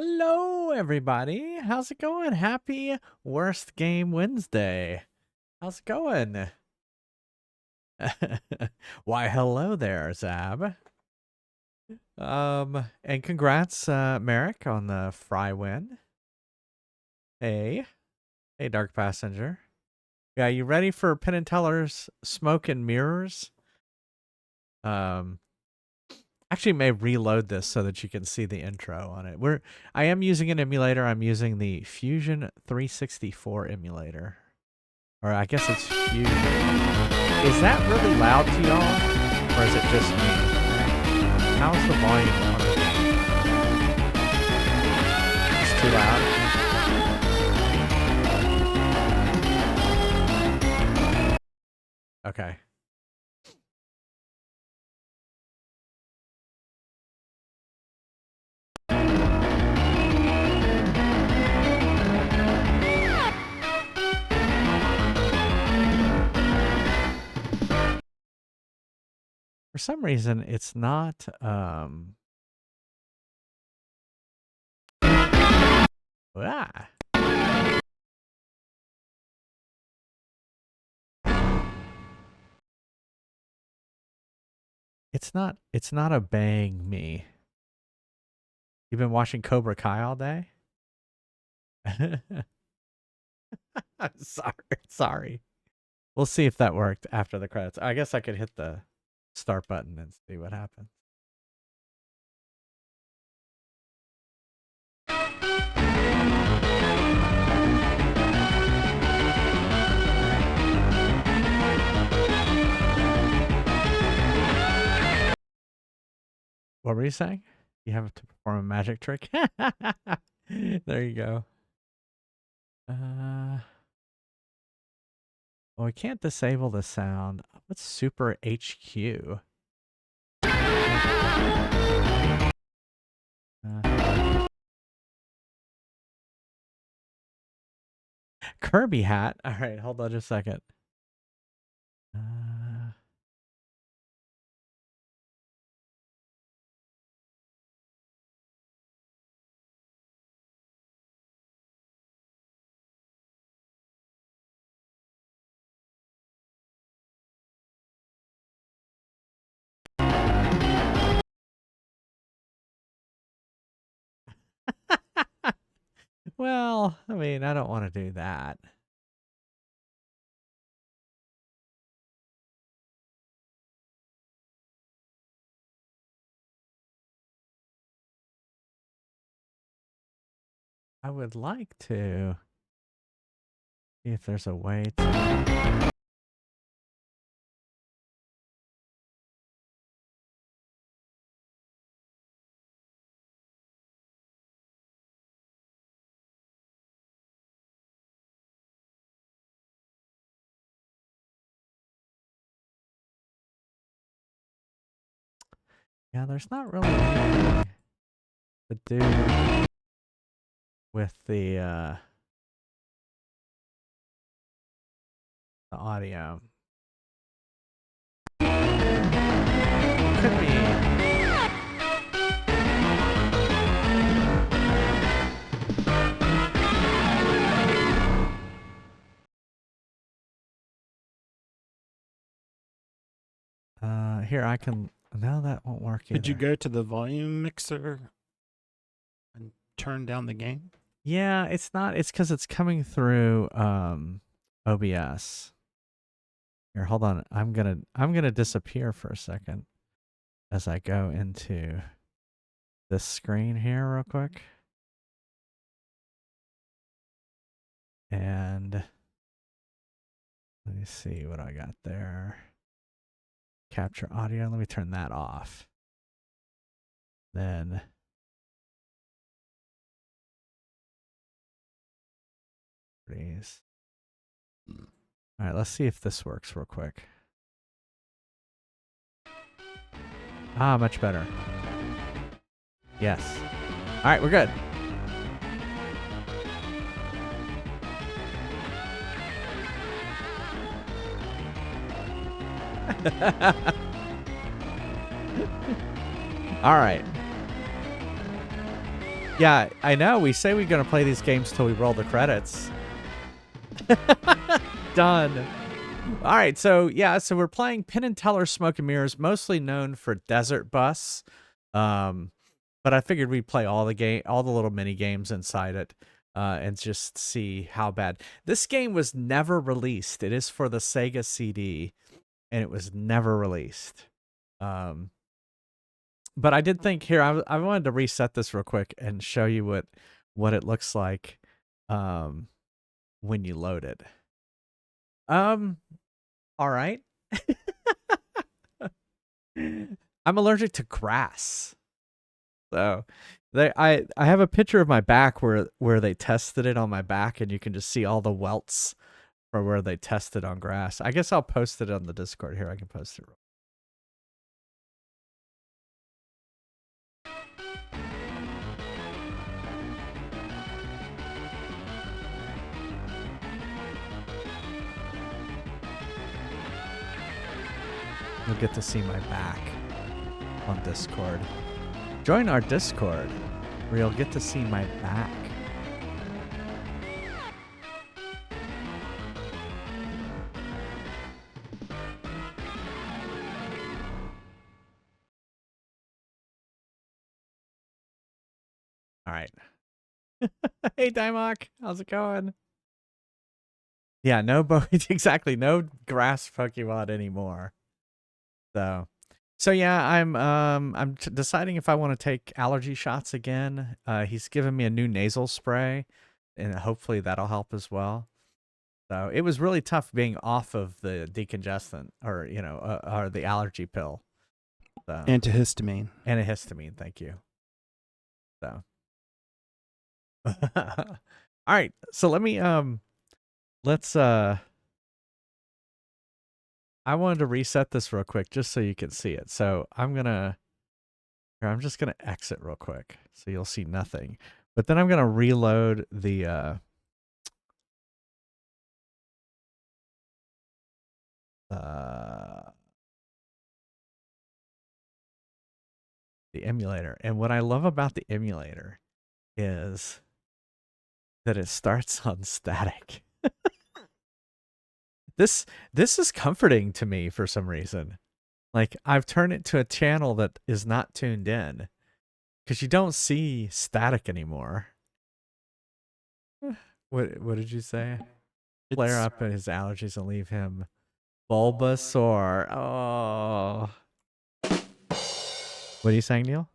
Hello, everybody. How's it going? Happy Worst Game Wednesday. How's it going? Why, hello there, Zab. And congrats, Merrick, on the Fry win. Hey, Dark Passenger. Yeah, you ready for Penn Teller's Smoke and Mirrors? Actually may reload this so that you can see the intro on it. I am using an emulator. I'm using the Fusion 364 emulator. Or I guess it's Fusion. Is that really loud to y'all? Or is it just me? How's the volume on it? It's too loud? Okay. For some reason, it's not, It's not obeying me. You've been watching Cobra Kai all day? Sorry. We'll see if that worked after the credits. I guess I could hit the start button and see what happens. What were you saying? You have to perform a magic trick? There you go. Well, we can't disable the sound. What's Super HQ? Kirby hat. All right, hold on just a second. Well, I mean, I don't want to do that. I would like to see if there's a way to... Yeah, there's not really anything to do with the audio. It could be... Here, I can... No, that won't work either. Did you go to the volume mixer and turn down the gain? Yeah, it's not. It's because it's coming through OBS. Here, hold on. I'm gonna disappear for a second as I go into this screen here real quick. And let me see what I got there. Capture audio. Let me turn that off. Then please. All right, let's see if this works real quick. Ah, much better. Yes. All right, we're good. All right. Yeah, I know. We say we're gonna play these games till we roll the credits. Done. All right, so yeah, so we're playing Penn Teller Smoke and Mirrors, mostly known for Desert Bus. But I figured we'd play all the little mini games inside it, and just see how bad. This game was never released. It is for the Sega CD, and it was never released. But I did think here I wanted to reset this real quick and show you what it looks like when you load it. All right. I'm allergic to grass. So I have a picture of my back where they tested it on my back, and you can just see all the welts for where they tested on grass. I guess I'll post it on the Discord here. I can post it. You'll get to see my back on Discord. Join our Discord where you'll get to see my back. All right. Hey, Dimok. How's it going? Yeah, no exactly, no grass Pokemon anymore. So yeah, I'm deciding if I want to take allergy shots again. He's given me a new nasal spray, and hopefully that'll help as well. So it was really tough being off of the decongestant, or or the allergy pill. So Antihistamine. Antihistamine, thank you. So all right, so let me let's I wanted to reset this real quick just so you can see it. So I'm just gonna exit real quick so you'll see nothing. But then I'm gonna reload the emulator. And what I love about the emulator is that it starts on static. This is comforting to me for some reason. Like, I've turned it to a channel that is not tuned in, because you don't see static anymore. What did you say? Flare up in his allergies and leave him Bulbasaur. Oh. What are you saying, Neil?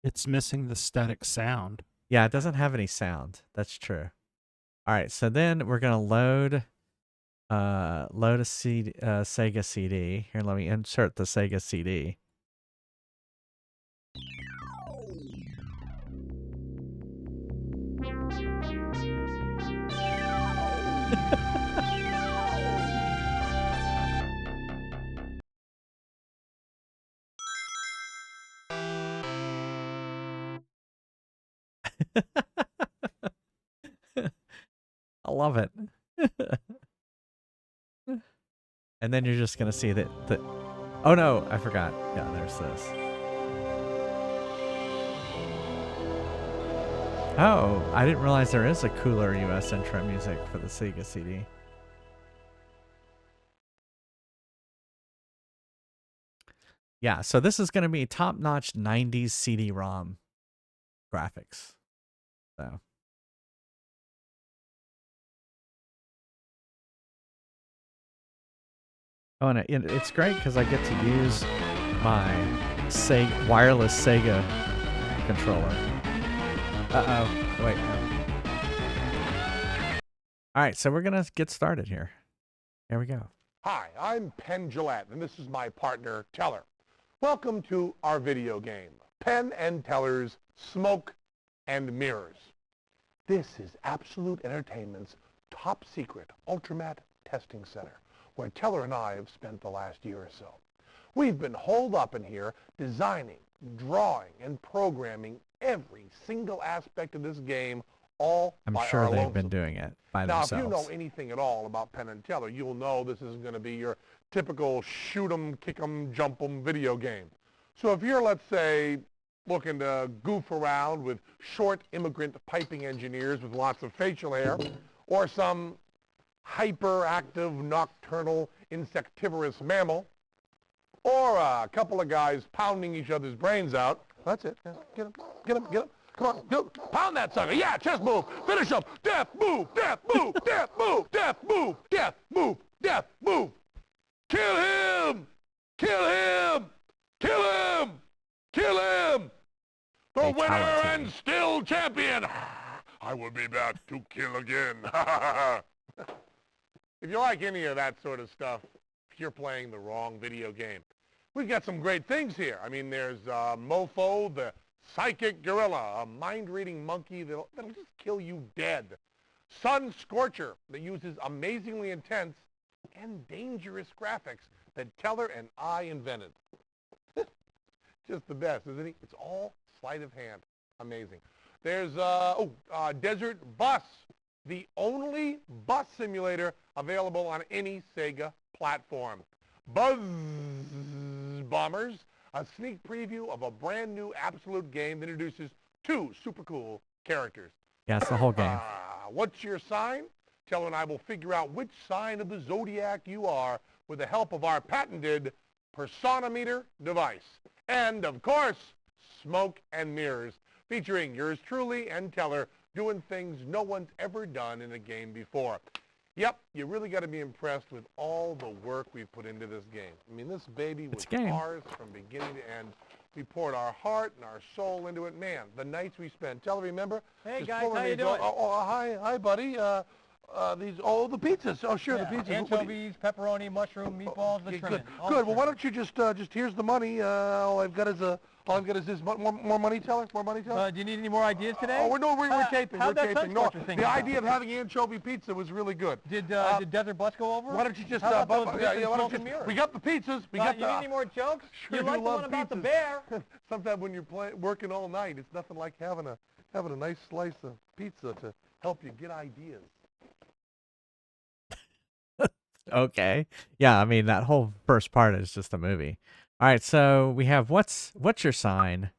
It's missing the static sound. Yeah, it doesn't have any sound. That's true. All right, so then we're gonna load a CD, Sega CD. Here, let me insert the Sega CD. I love it. And then you're just gonna see that. Oh no, I forgot. Yeah, there's this. Oh, I didn't realize there is a cooler US intro music for the Sega CD. Yeah, so this is going to be top-notch 90s CD-ROM graphics. So. Oh, and it's great because I get to use my wireless Sega controller. Uh-oh. Wait, no. All right, so we're going to get started here. Here we go. Hi, I'm Penn Gillette, and this is my partner, Teller. Welcome to our video game, Penn and Teller's Smoke and Mirrors. This is Absolute Entertainment's top secret Ultramat testing center, where Teller and I have spent the last year or so. We've been holed up in here designing, drawing, and programming every single aspect of this game all I'm by sure our they've lonesome. been doing it by Now, themselves. if you know anything at all about Penn and Teller, you'll know this isn't going to be your typical shoot 'em, kick 'em, jump 'em video game. So if you're, let's say, looking to goof around with short immigrant piping engineers with lots of facial hair, or some hyperactive nocturnal insectivorous mammal, or a couple of guys pounding each other's brains out. That's it. Yeah. Get him, get him, get him. Come on, go. Pound that sucker. Yeah, chest move. Finish him. Death move, death move, death move, death move, death move, death move. Kill him! Kill him! Kill him! Kill him! The winner Fatality. and still champion. I will be back to kill again. If you like any of that sort of stuff, you're playing the wrong video game. We've got some great things here. I mean, there's Mofo, the psychic gorilla, a mind-reading monkey that'll just kill you dead. Sun Scorcher, that uses amazingly intense and dangerous graphics that Teller and I invented. Just the best, isn't he? It's all sleight of hand. Amazing. There's Desert Bus, the only bus simulator available on any Sega platform. Buzz Bombers, a sneak preview of a brand new Absolute game that introduces two super cool characters. Yeah, it's the whole game. What's your sign? Teller and I will figure out which sign of the zodiac you are with the help of our patented personometer device. And, of course, Smoke and Mirrors, featuring yours truly and Teller doing things no one's ever done in a game before. Yep, you really got to be impressed with all the work we've put into this game. I mean, this baby was ours from beginning to end. We poured our heart and our soul into it. Man, the nights we spent. Teller, remember? Hey, guys, how you doing? Hi, buddy. The pizzas. Oh, sure, yeah, the pizzas. Anchovies, pepperoni, mushroom, meatballs, the trimming. Good. Well, why don't you just here's the money. All I've got is this more money, Teller. More money, Teller. Do you need any more ideas today? Oh, we're taping. How'd We're that taping. Sun No, Scorcher thing the go? idea of having anchovy pizza was really good. Did Desert Bus go over? Why don't you just How about those why Smoke don't and you? Mirrors? We got the pizzas. We got you need any more jokes? Sure you do like the love one about the pizzas. bear? Sometimes when you're working all night, it's nothing like having a nice slice of pizza to help you get ideas. Okay. Yeah, I mean, that whole first part is just a movie. All right, so we have what's your sign?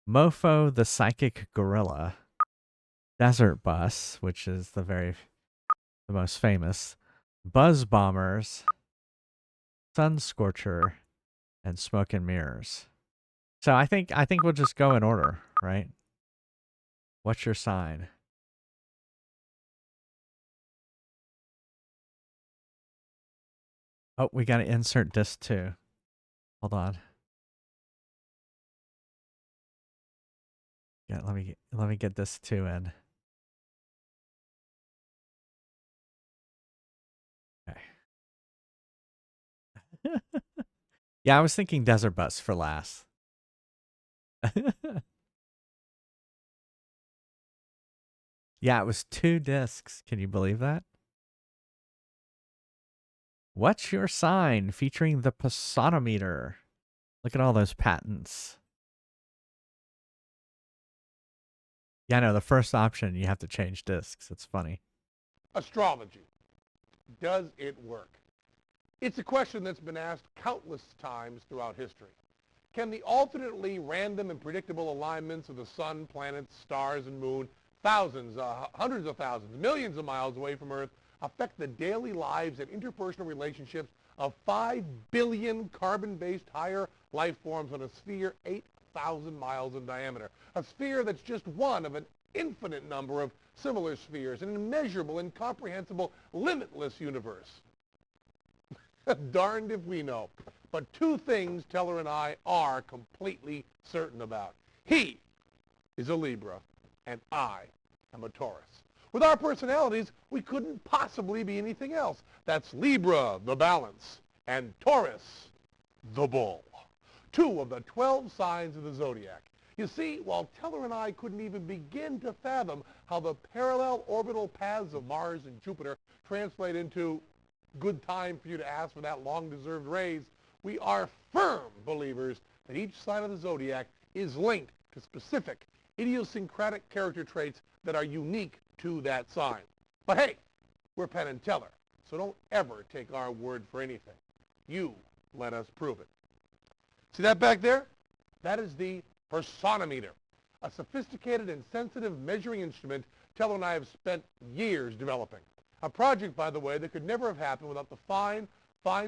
Mofo the psychic gorilla. Desert Bus, which is the most famous. Buzz Bombers. Sun Scorcher. And Smoke and Mirrors. So I think we'll just go in order, right? What's your sign? Oh, we got to insert disc 2. Hold on. Yeah, let me get this 2 in. Okay. Yeah, I was thinking Desert Bus for last. Yeah, it was 2 discs. Can you believe that? What's your sign? Featuring the personometer. Look at all those patents. Yeah, I know, the first option, you have to change discs. It's funny. Astrology. Does it work? It's a question that's been asked countless times throughout history. Can the alternately random and predictable alignments of the sun, planets, stars, and moon, thousands, hundreds of thousands, millions of miles away from Earth, affect the daily lives and interpersonal relationships of 5 billion carbon-based higher life forms on a sphere 8,000 miles in diameter? A sphere that's just one of an infinite number of similar spheres, an immeasurable, incomprehensible, limitless universe. Darned if we know. But 2 things Teller and I are completely certain about. He is a Libra, and I am a Taurus. With our personalities, we couldn't possibly be anything else. That's Libra, the balance, and Taurus, the bull. 2 of the 12 signs of the zodiac. You see, while Teller and I couldn't even begin to fathom how the parallel orbital paths of Mars and Jupiter translate into good time for you to ask for that long-deserved raise, we are firm believers that each sign of the zodiac is linked to specific idiosyncratic character traits that are unique to that sign. But hey, we're Penn and Teller, so don't ever take our word for anything. You let us prove it. See that back there? That is the Personometer, a sophisticated and sensitive measuring instrument Teller and I have spent years developing. A project, by the way, that could never have happened without the fine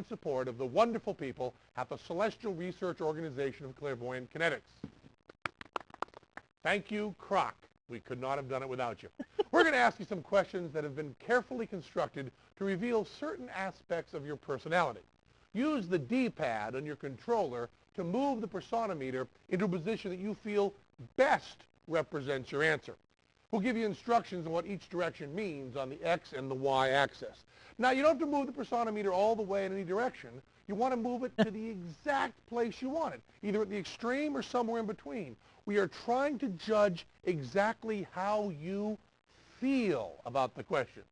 support of the wonderful people at the Celestial Research Organization of Clairvoyant Kinetics. Thank you, Croc. We could not have done it without you. We're going to ask you some questions that have been carefully constructed to reveal certain aspects of your personality. Use the D-pad on your controller to move the personometer into a position that you feel best represents your answer. We'll give you instructions on what each direction means on the X and the Y axis. Now, you don't have to move the personometer all the way in any direction. You want to move it to the exact place you want it, either at the extreme or somewhere in between. We are trying to judge exactly how you feel about the question.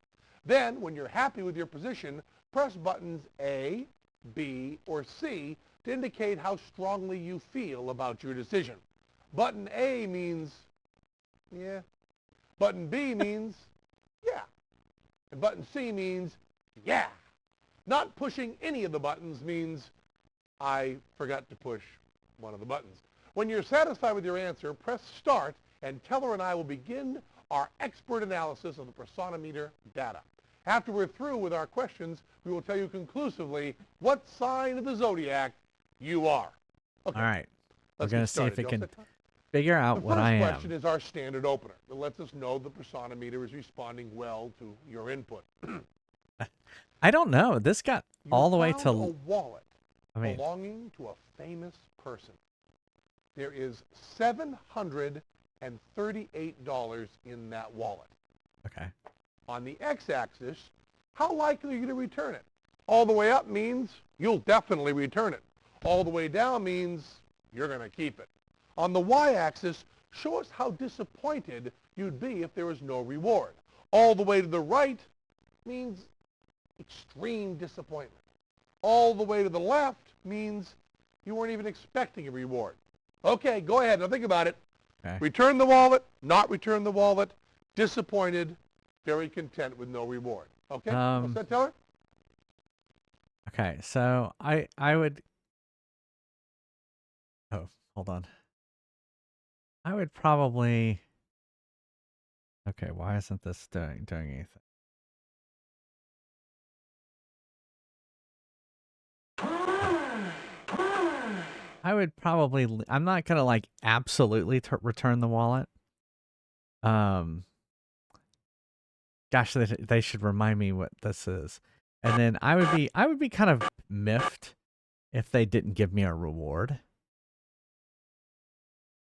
Then, when you're happy with your position, press buttons A, B, or C to indicate how strongly you feel about your decision. Button A means, yeah. Button B means, yeah. And button C means, yeah. Not pushing any of the buttons means, I forgot to push one of the buttons. When you're satisfied with your answer, press start, and Teller and I will begin our expert analysis of the personometer data. After we're through with our questions, we will tell you conclusively what sign of the zodiac you are. Okay. All right. We're Let's going get to see if started. it You all can set, Tom? figure out what I The first am. question is our standard opener. It lets us know the personometer is responding well to your input. I don't know. This got You all the way found to, a wallet I mean, belonging to a famous person. There is $738 in that wallet. okay. On the x-axis, how likely are you to return it? All the way up means you'll definitely return it. All the way down means you're going to keep it. On the y-axis, show us how disappointed you'd be if there was no reward. All the way to the right means extreme disappointment. All the way to the left means you weren't even expecting a reward. Okay, go ahead. Now think about it. Okay. Return the wallet, not return the wallet, disappointed, very content with no reward. Okay? What's that, Teller? Okay, so I would, oh, hold on. I would probably, okay, why isn't this doing anything? I would probably, I'm not going to like absolutely return the wallet. Gosh, they should remind me what this is. And then I would be kind of miffed if they didn't give me a reward.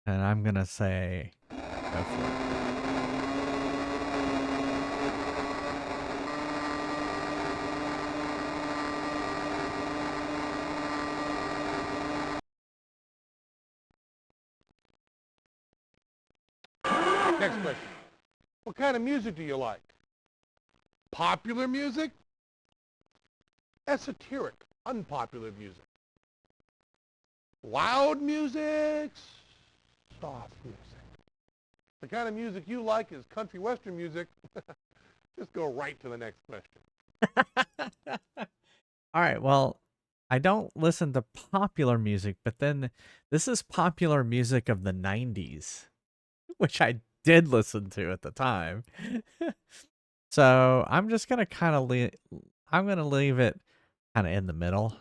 And I'm going to say, go for it. Next question. What kind of music do you like? Popular music? Esoteric, unpopular music? Loud music? Soft music? The kind of music you like is country western music. Just go right to the next question. All right, well, I don't listen to popular music, but then this is popular music of the 90s, which I did listen to at the time. So I'm just going to kind of leave it kind of in the middle.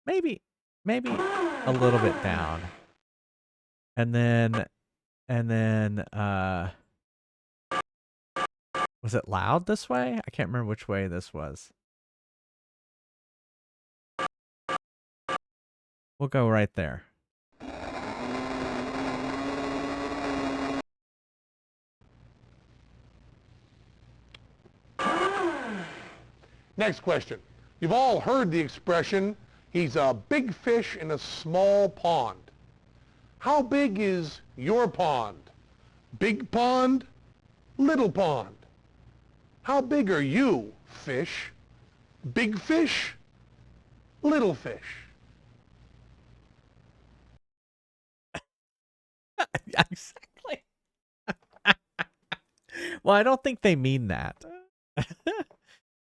Maybe a little bit down. And then was it loud this way? I can't remember which way this was. We'll go right there. Next question. You've all heard the expression, he's a big fish in a small pond. How big is your pond? Big pond? Little pond? How big are you, fish? Big fish? Little fish? Exactly. Well, I don't think they mean that.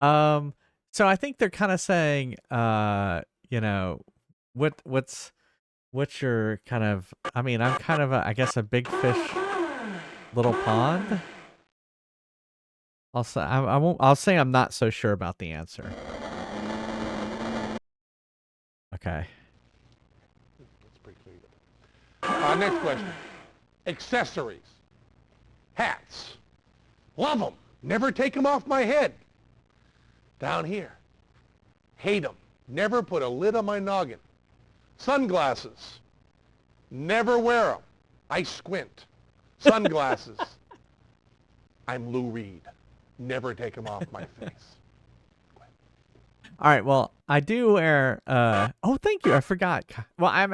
So I think they're kind of saying, you know, what's what's your kind of? I mean, I'm kind of I guess a big fish, little pond. I'll say I won't. I'll say I'm not so sure about the answer. Okay. That's pretty clear. Next question. Accessories. Hats. Love them. Never take them off my head. Down here. Hate them. Never put a lid on my noggin. Sunglasses. Never wear them. I squint. Sunglasses. I'm Lou Reed. Never take them off my face. All right. Well, I do wear. Oh, thank you. I forgot. Well, I'm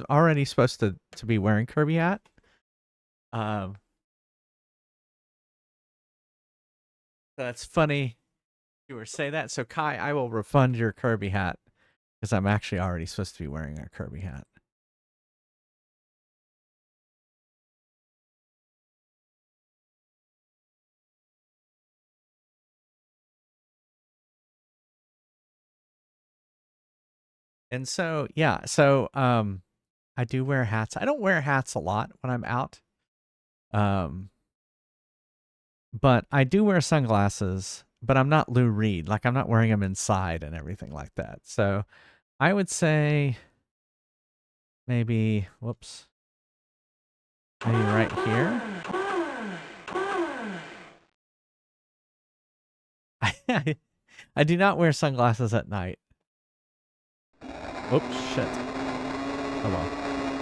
already supposed to be wearing Kirby hat. That's funny. You were say that. So Kai, I will refund your Kirby hat because I'm actually already supposed to be wearing a Kirby hat. And so, yeah, I do wear hats. I don't wear hats a lot when I'm out. But I do wear sunglasses, but I'm not Lou Reed. Like, I'm not wearing them inside and everything like that. So I would say maybe, whoops, maybe right here. I do not wear sunglasses at night. Oops, shit. Oh well.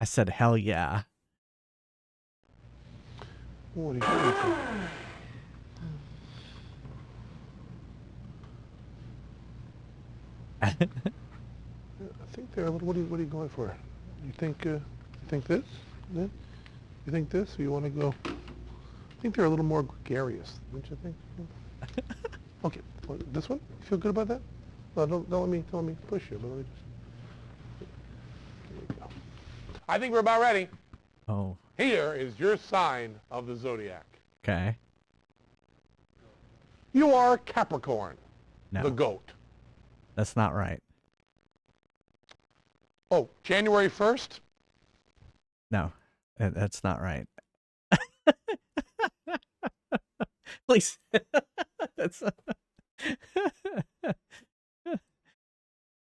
I said hell yeah. What are you doing? I think they're a little. What are you going for? You think this? Then? You think this? Or you want to go? I think they're a little more gregarious, don't you think? Okay, this one. You feel good about that? No, don't let me push you. But let me just. There we go. I think we're about ready. Oh. Here is your sign of the zodiac. Okay. You are Capricorn, No. the goat. That's not right. Oh, January 1st? No. That's not right. Please. That's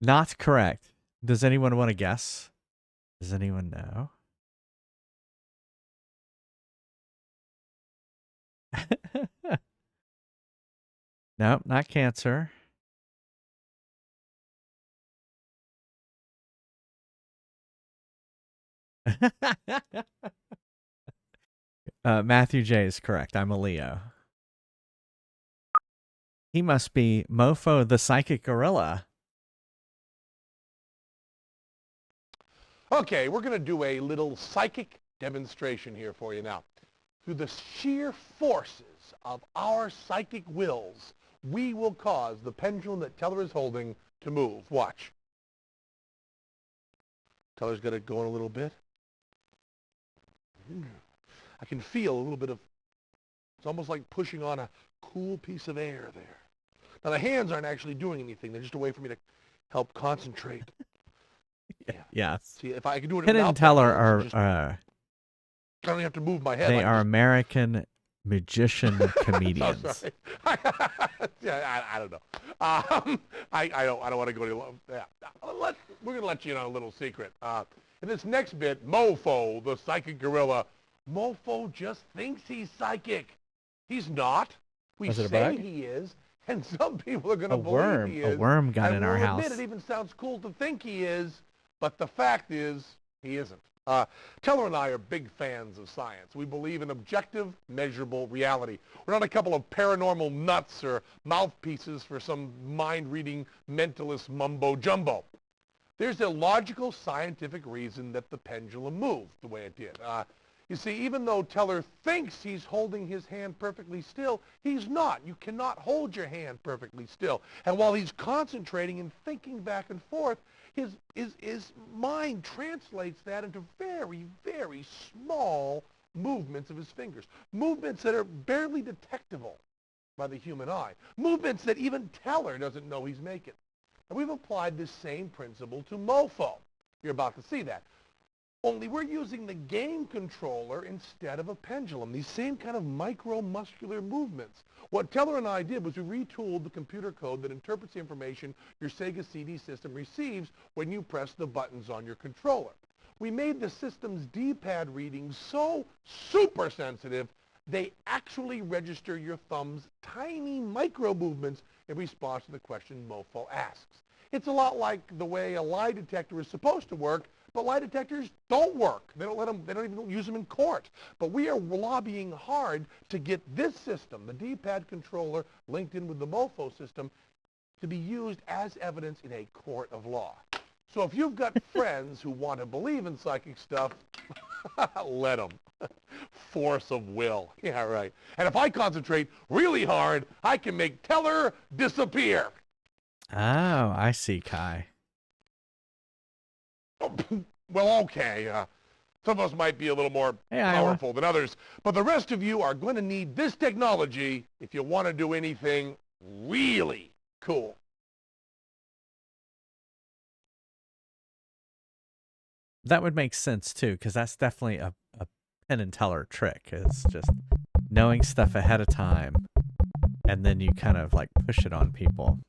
not correct. Does anyone want to guess? Does anyone know? Nope, not Cancer. Matthew J is correct. I'm a Leo. He must be Mofo the Psychic Gorilla. Okay, we're going to do a little psychic demonstration here for you now. Through the sheer forces of our psychic wills, we will cause the pendulum that Teller is holding to move. Watch. Teller's got it going a little bit. I can feel a little bit of, it's almost like pushing on a cool piece of air there. Now, the hands aren't actually doing anything. They're just a way for me to help concentrate. Yeah. Yes. See, if I can do it Penn without and Teller the hands, are, I don't have to move my head. they I are just... American magician comedians. Oh, sorry. Yeah, I don't know. I don't want to go to. Yeah. We're gonna let you in on a little secret. In this next bit, Mofo, the psychic gorilla, Mofo just thinks he's psychic. He's not. We Was it a say bug? he is, and some people are gonna A believe worm. he A is. worm got and in our we'll house. admit it even sounds cool to think he is, but the fact is he isn't. Teller and I are big fans of science. We believe in objective, measurable reality. We're not a couple of paranormal nuts or mouthpieces for some mind-reading mentalist mumbo-jumbo. There's a logical scientific reason that the pendulum moved the way it did. You see, even though Teller thinks he's holding his hand perfectly still, he's not. You cannot hold your hand perfectly still. And while he's concentrating and thinking back and forth, his mind translates that into very, very small movements of his fingers. Movements that are barely detectable by the human eye. Movements that even Teller doesn't know he's making. And we've applied this same principle to Mofo. You're about to see that. Only we're using the game controller instead of a pendulum, these same kind of micromuscular movements. What Teller and I did was we retooled the computer code that interprets the information your Sega CD system receives when you press the buttons on your controller. We made the system's D-pad readings so super sensitive, they actually register your thumb's tiny micro movements in response to the question MoFo asks. It's a lot like the way a lie detector is supposed to work, but lie detectors don't work. They don't even use them in court. But we are lobbying hard to get this system, the D-pad controller linked in with the MoFo system, to be used as evidence in a court of law. So if you've got friends who want to believe in psychic stuff, let them. Force of will. Yeah, right. And if I concentrate really hard, I can make Teller disappear. Oh, I see, Kai. Well, okay. Some of us might be a little more powerful than others, but the rest of you are going to need this technology if you want to do anything really cool. That would make sense too, because that's definitely a Penn and Teller trick. It's just knowing stuff ahead of time, and then you kind of like push it on people.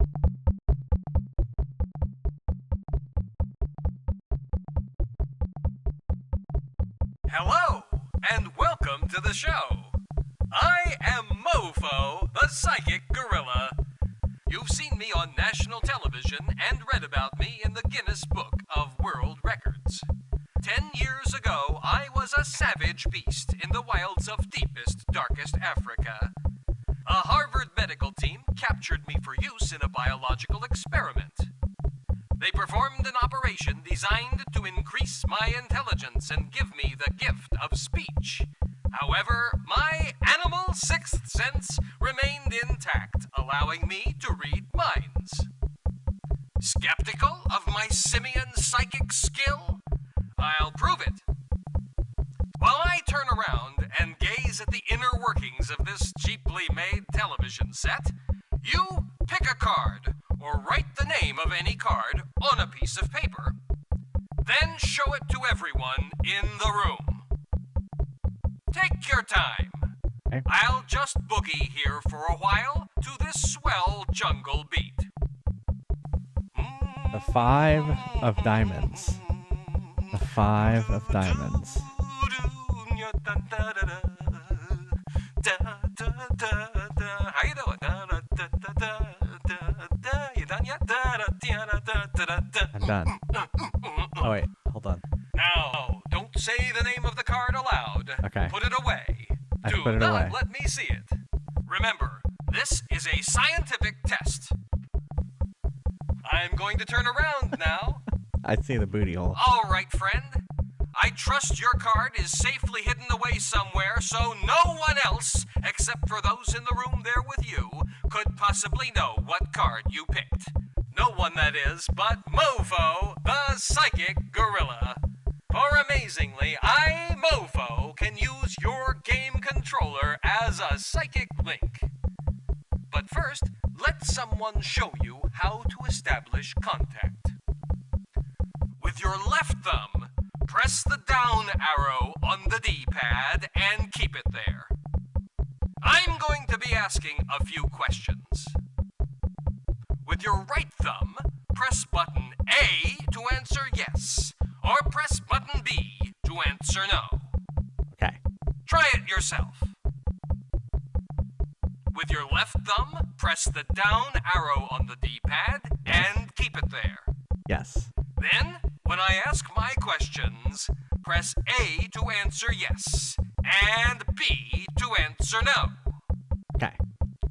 Hello, and welcome to the show. I am Mofo, the Psychic Gorilla. You've seen me on national television and read about me in the Guinness Book of World Records. 10 years ago, I was a savage beast in the wilds of deepest, darkest Africa. A Harvard medical team captured me for use in a biological experiment. They performed an operation designed to increase my intelligence and give me the gift of speech. However, my animal sixth sense remained intact, allowing me to read minds. Skeptical of my simian psychic skill? I'll prove it. While I turn around and gaze at the inner workings of this cheaply made television set, you pick a card or write the name of any card on a piece of paper. Then show it to everyone in the room. Take your time. Okay. I'll just boogie here for a while to this swell jungle beat. The 5 of diamonds. The 5 of diamonds. How you doing? You done yet? I'm done. Oh wait, hold on. Now, don't say the name of the card aloud. Okay. Put it away. I Do put it not away. let me see it. Remember, this is a scientific test. I'm going to turn around now. I see the booty hole. All right, friend. I trust your card is safely hidden away somewhere so no one else, except for those in the room there with you, could possibly know what card you picked. No one, that is, but Mofo, the Psychic Gorilla. For amazingly, I, Mofo, can use your game controller as a psychic link. But first, let someone show you how to establish contact. With your left thumb, press the down arrow on the D-pad and keep it there. I'm going to be asking a few questions. With your right thumb, press button A to answer yes, or press button B to answer no. Okay. Try it yourself. With your left thumb, press the down arrow on the D-pad and keep it there. Yes. Then, when I ask my questions, press A to answer yes, and B to answer no. Okay.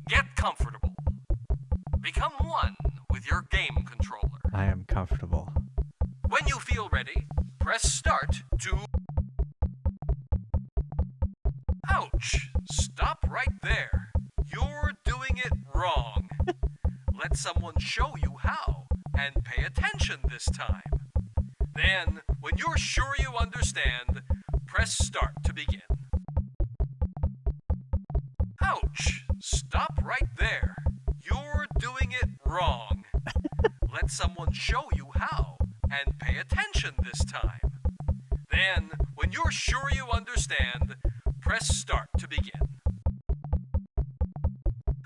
Get comfortable. Become one with your game controller. I am comfortable. When you feel ready, press start to... Ouch! Stop right there. You're doing it wrong. Let someone show you how, and pay attention this time. Then, when you're sure you understand, press start to begin. Ouch! Stop right there. You're doing it wrong. Let someone show you how, and pay attention this time. Then, when you're sure you understand, press start to begin.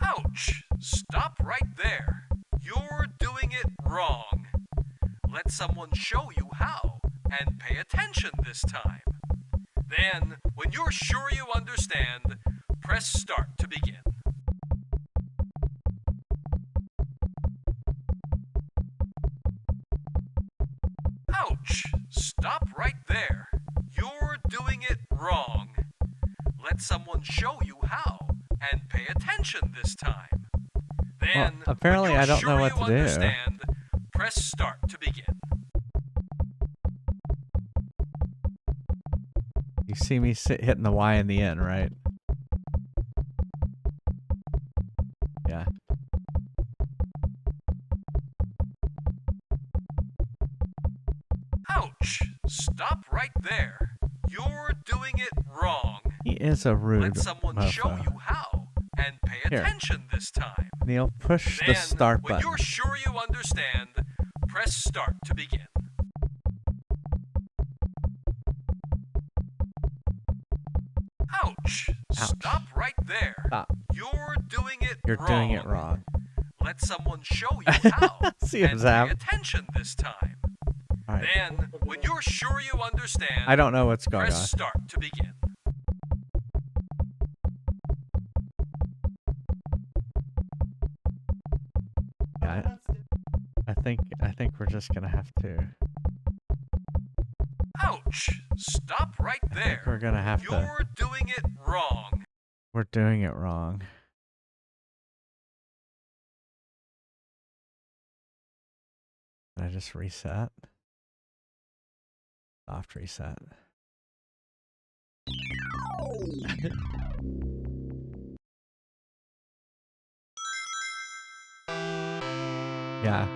Ouch! Stop right there. You're doing it wrong. Let someone show you how, and pay attention this time. Then, when you're sure you understand, press start to begin. Ouch! Stop right there. You're doing it wrong. Let someone show you how, and pay attention this time. Then, apparently when you're I don't sure know what you to do. understand, press start to begin. You see me hitting the Y in the end, right? Yeah. Ouch! Stop right there. You're doing it wrong. He is a rude Let someone show mofo. you how, and pay Here. attention this time. Neil, push the Then, start when button. you're sure you understand, press start to begin. Ouch! Stop right there. Stop. You're doing it You're wrong. doing it wrong. Let someone show you how, See him and zap. pay attention this time. All right. Then, when you're sure you understand, I don't know what's going press on. start to begin. Yeah, I think we're just gonna have to. Ouch! Stop right I think there. we're gonna have to. You're doing it wrong. We're doing it wrong. Did I just reset? Soft reset. Yeah.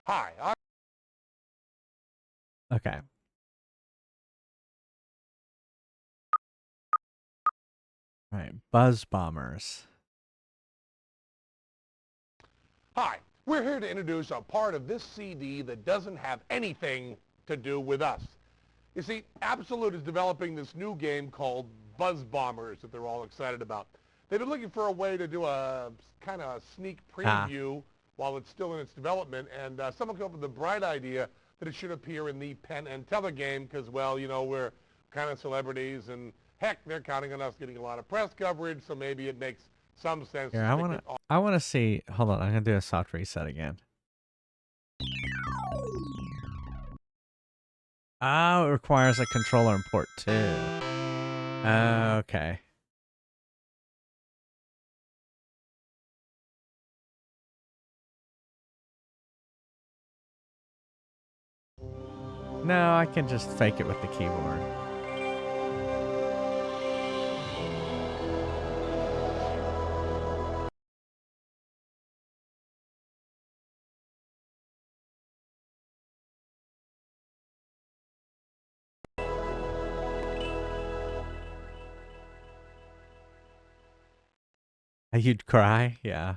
Hi, I'm Okay. All right. Buzz bombers. Hi, we're here to introduce a part of this CD that doesn't have anything to do with us. You see, Absolute is developing this new game called Buzz Bombers that they're all excited about. They've been looking for a way to do a kind of sneak preview while it's still in its development, and someone came up with the bright idea that it should appear in the Penn and Teller game because, well, you know, we're kind of celebrities, and heck, they're counting on us getting a lot of press coverage, so maybe it makes some sense Here, to stick it I wanna see. Hold on, I'm gonna do a soft reset again. Oh, it requires a controller and port too. Okay. No, I can just fake it with the keyboard. You'd cry? Yeah.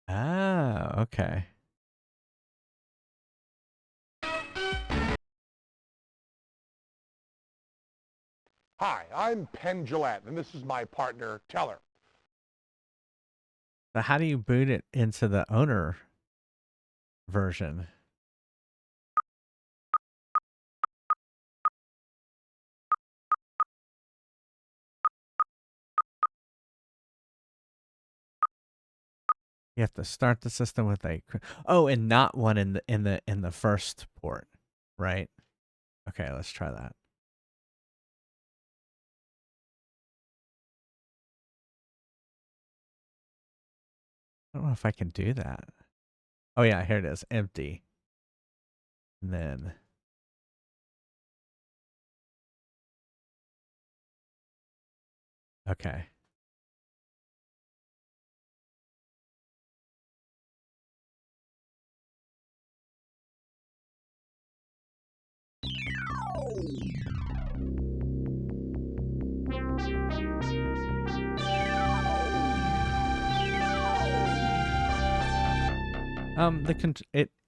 Oh, okay. Hi, I'm Penn Gillette, and this is my partner, Teller. But how do you boot it into the owner version? You have to start the system with a and not one in the first port, right? Okay, let's try that. I don't know if I can do that. Oh yeah, here it is, empty. And then okay.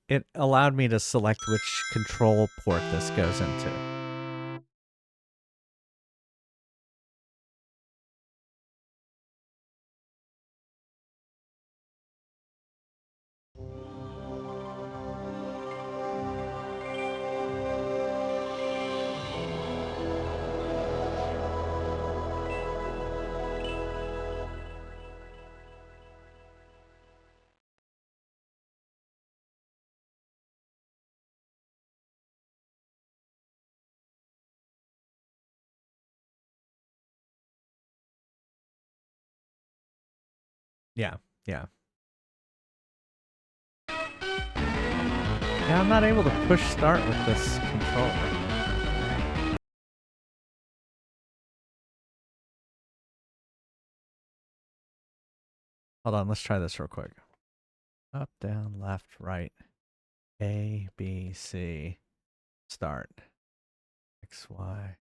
It allowed me to select which control port this goes into. Yeah, yeah. Yeah, I'm not able to push start with this controller. Hold on, let's try this real quick. Up, down, left, right. A, B, C. Start. X, Y.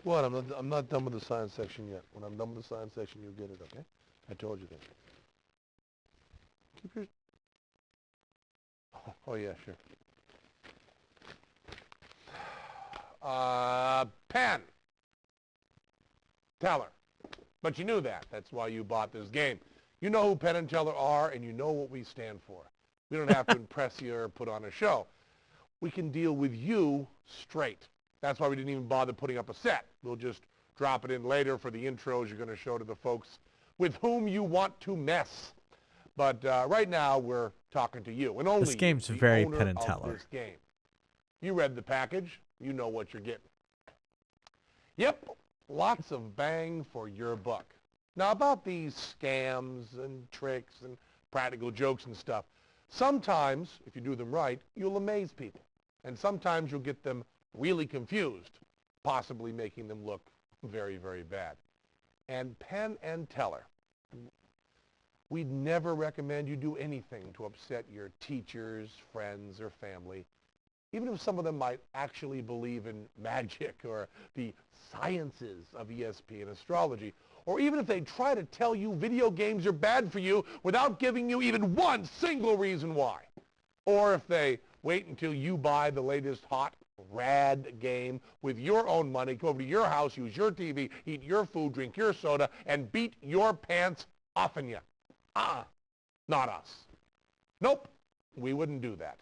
What? I'm not done with the science section yet. When I'm done with the science section, you'll get it, okay? I told you that. Keep your... Oh, yeah, sure. Penn Teller. But you knew that. That's why you bought this game. You know who Penn and Teller are, and you know what we stand for. We don't have to impress you or put on a show. We can deal with you straight. That's why we didn't even bother putting up a set. We'll just drop it in later for the intros you're going to show to the folks with whom you want to mess. But right now, we're talking to you, and only This game's you, the very owner Penn and of Teller. this game. You read the package. You know what you're getting. Yep, lots of bang for your buck. Now, about these scams and tricks and practical jokes and stuff, sometimes, if you do them right, you'll amaze people. And sometimes you'll get them really confused, possibly making them look very, very bad. And Penn and Teller, we'd never recommend you do anything to upset your teachers, friends, or family, even if some of them might actually believe in magic or the sciences of ESP and astrology, or even if they try to tell you video games are bad for you without giving you even one single reason why. Or if they wait until you buy the latest hot, rad game with your own money, go over to your house, use your TV, eat your food, drink your soda, and beat your pants off on you. Not us. Nope, we wouldn't do that.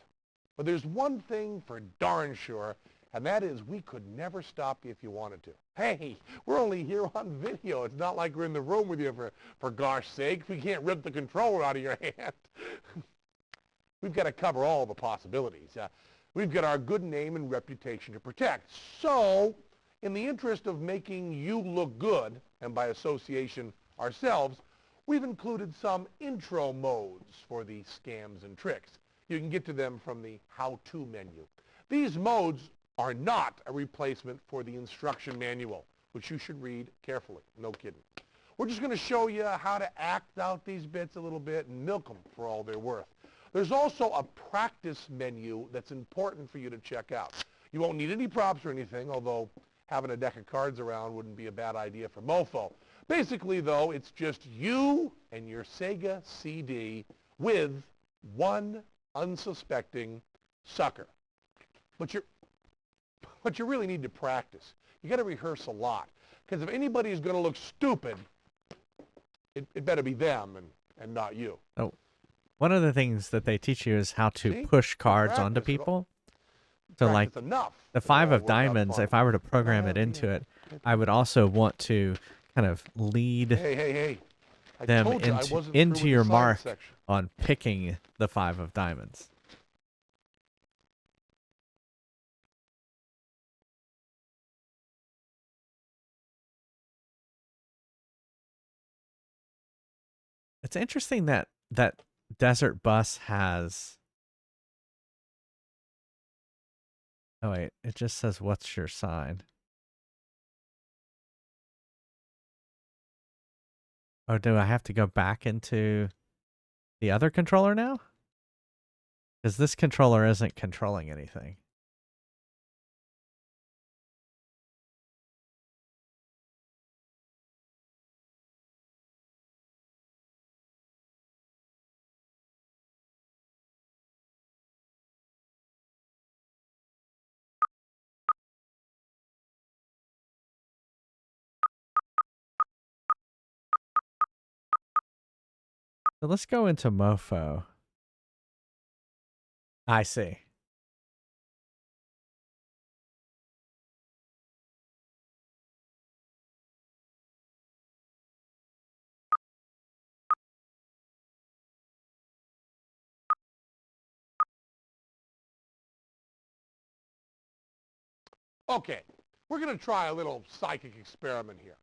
But there's one thing for darn sure, and that is we could never stop you if you wanted to. Hey, we're only here on video. It's not like we're in the room with you for gosh sake. We can't rip the controller out of your hand. We've got to cover all the possibilities. We've got our good name and reputation to protect. So, in the interest of making you look good, and by association ourselves, we've included some intro modes for the scams and tricks. You can get to them from the how-to menu. These modes are not a replacement for the instruction manual, which you should read carefully. No kidding. We're just going to show you how to act out these bits a little bit and milk them for all they're worth. There's also a practice menu that's important for you to check out. You won't need any props or anything, although having a deck of cards around wouldn't be a bad idea for mofo. Basically, though, it's just you and your Sega CD with one unsuspecting sucker. But you really need to practice. You got to rehearse a lot. Because if anybody is going to look stupid, it better be them and not you. Oh, one of the things that they teach you is how to See? push Good cards onto practice. people. So like Practice enough. the it'll 5 all of work out diamonds, fine. if I were to program it Yeah, into yeah. it, I would also want to kind of lead Hey. I them told you I into wasn't through with your the science mark section. on picking the 5 of diamonds. It's interesting that that desert bus has. Oh wait, it just says what's your sign. Oh, do I have to go back into the other controller now? Because this controller isn't controlling anything. So let's go into Mofo. I see. Okay, we're going to try a little psychic experiment here.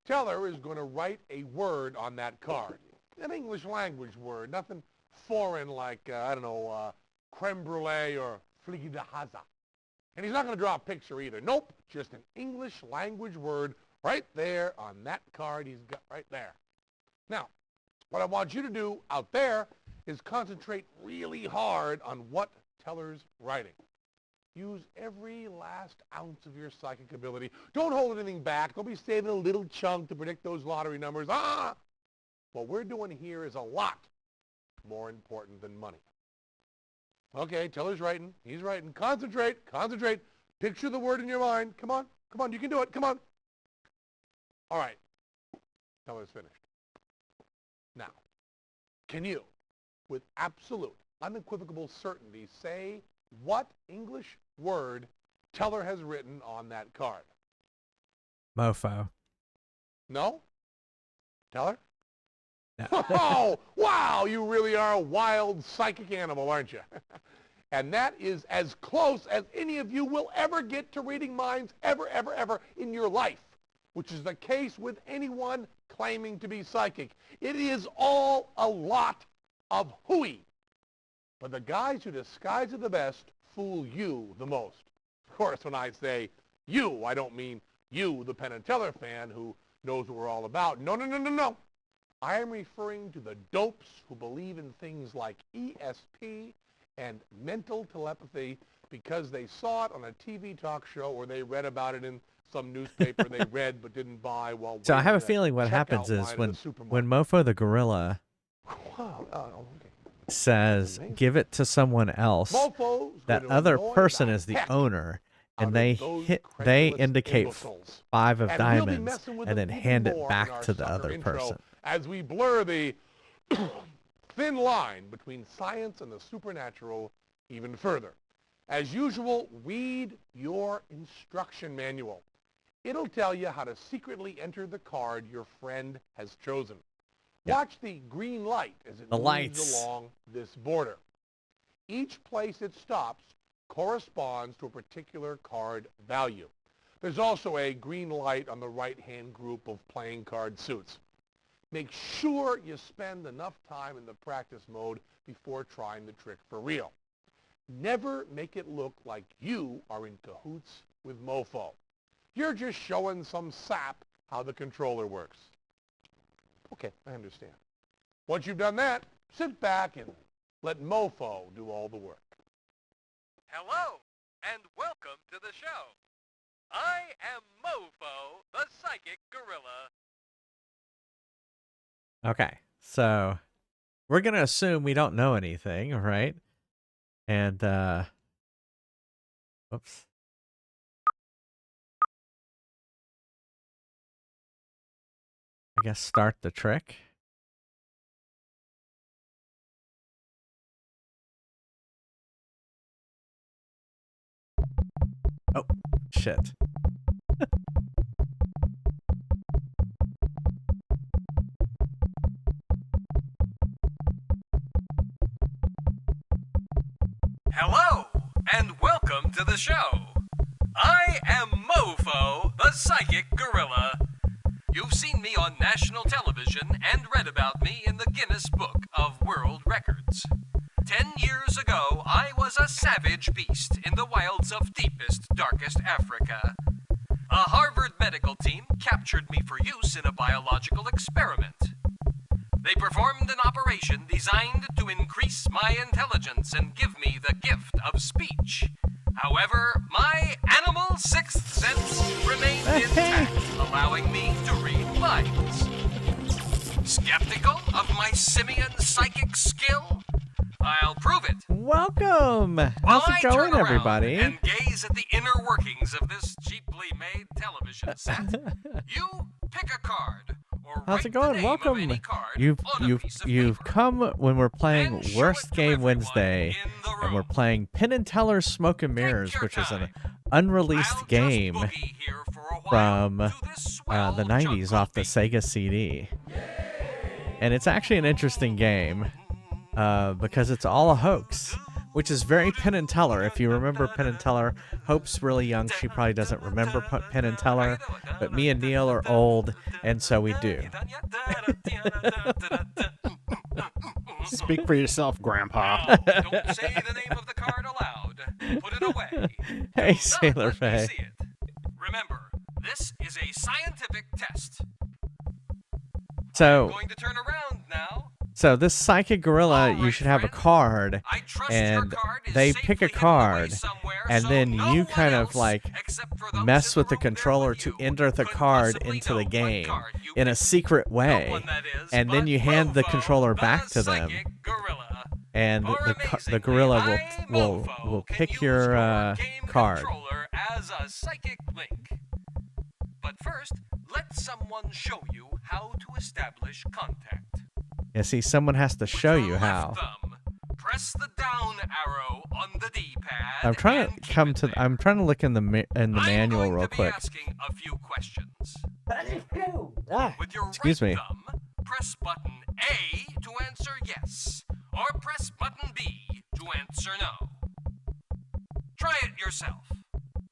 Teller is going to write a word on that card, an English language word, nothing foreign like, I don't know, creme brulee or fligy de haza. And he's not going to draw a picture either. Nope, just an English language word right there on that card he's got right there. Now, what I want you to do out there is concentrate really hard on what Teller's writing. Use every last ounce of your psychic ability. Don't hold anything back. Don't be saving a little chunk to predict those lottery numbers. What we're doing here is a lot more important than money. Okay, Teller's writing. He's writing. Concentrate. Picture the word in your mind. Come on. You can do it. Come on. All right. Teller's finished. Now, can you, with absolute, unequivocal certainty, say what English word Teller has written on that card? Mofo. No? Teller? No. Oh, wow, you really are a wild psychic animal, aren't you? And that is as close as any of you will ever get to reading minds ever in your life, which is the case with anyone claiming to be psychic. It is all a lot of hooey. But the guys who disguise it the best fool you the most. Of course, when I say you, I don't mean you, the Penn and Teller fan who knows what we're all about. No. I am referring to the dopes who believe in things like ESP and mental telepathy because they saw it on a TV talk show or they read about it in some newspaper they read but didn't buy while So I have a waiting in feeling what happens checkout is line at when the supermarket. Mofo the gorilla Wow, okay. says Amazing. give it to someone else, Mofo's that going to other annoy person the is the heck owner, out and of they those they credulous indicate imbeciles. 5 of And we'll be diamonds messing with and them then even hand it more in back our to the sucker other intro person. as we blur the thin line between science and the supernatural even further. As usual, read your instruction manual. It'll tell you how to secretly enter the card your friend has chosen. Yeah. Watch the green light as it The moves lights. along this border. Each place it stops corresponds to a particular card value. There's also a green light on the right-hand group of playing card suits. Make sure you spend enough time in the practice mode before trying the trick for real. Never make it look like you are in cahoots with Mofo. You're just showing some sap how the controller works. Okay, I understand. Once you've done that, sit back and let Mofo do all the work. Hello, and welcome to the show. I am Mofo, the Psychic Gorilla. Okay, so we're gonna assume we don't know anything, right? And whoops. I guess start the trick. Oh, shit. Hello, and welcome to the show. I am Mofo, the Psychic Gorilla. You've seen me on national television and read about me in the Guinness Book of World Records. 10 years ago, I was a savage beast in the wilds of deepest, darkest Africa. A Harvard medical team captured me for use in a biological experiment. They performed an operation designed to increase my intelligence and give me the gift of speech. However, my animal sixth sense remained intact, allowing me to read minds. Skeptical of my simian psychic skill? I'll prove it. Welcome. While How's I it turn going, around everybody? and gaze at the inner workings of this cheaply made television set, you pick a card or How's write it going? the name Welcome. of any card You've on a piece of paper. come when we're playing Then show Worst it to Game everyone Wednesday, in the and we're room. playing Penn Teller Smoke and Take Mirrors, your which is an time. unreleased I'll game just boogie here for a while from to this swell the 90s jungle off the beat. Sega CD. And it's actually an interesting game because it's all a hoax, which is very Penn and Teller. If you remember Penn and Teller, Hope's really young. She probably doesn't remember Penn and Teller, but me and Neil are old, and so we do. Speak for yourself, Grandpa. Now, don't say the name of the card aloud. Put it away. Hey, Do Sailor not let me Faye. see it. Remember, this is a scientific test. So, Going to turn around now. so this psychic gorilla, All you right, should have a friend. card, I trust and your card is they safely pick a hidden away card, somewhere, and so then no you one kind of else, like except for those mess in with the room there controller with to you, enter the could card possibly into know the what game card you in a picked. secret No way, one, that is, and then but you hand the Mofo, controller the back to them, psychic gorilla. and Or the amazingly, gorilla I, will Mofo, can pick use your game card. controller as a psychic link. But first, let someone show you how to establish contact. Yeah, see, someone has to With show your you left how. thumb, press the down arrow on the D-pad. I'm trying and to keep come it to. there. I'm trying to look in the manual I'm going real to be quick. asking a few questions. Ah, With your excuse right me. thumb, press button A to answer yes, or press button B to answer no. Try it yourself.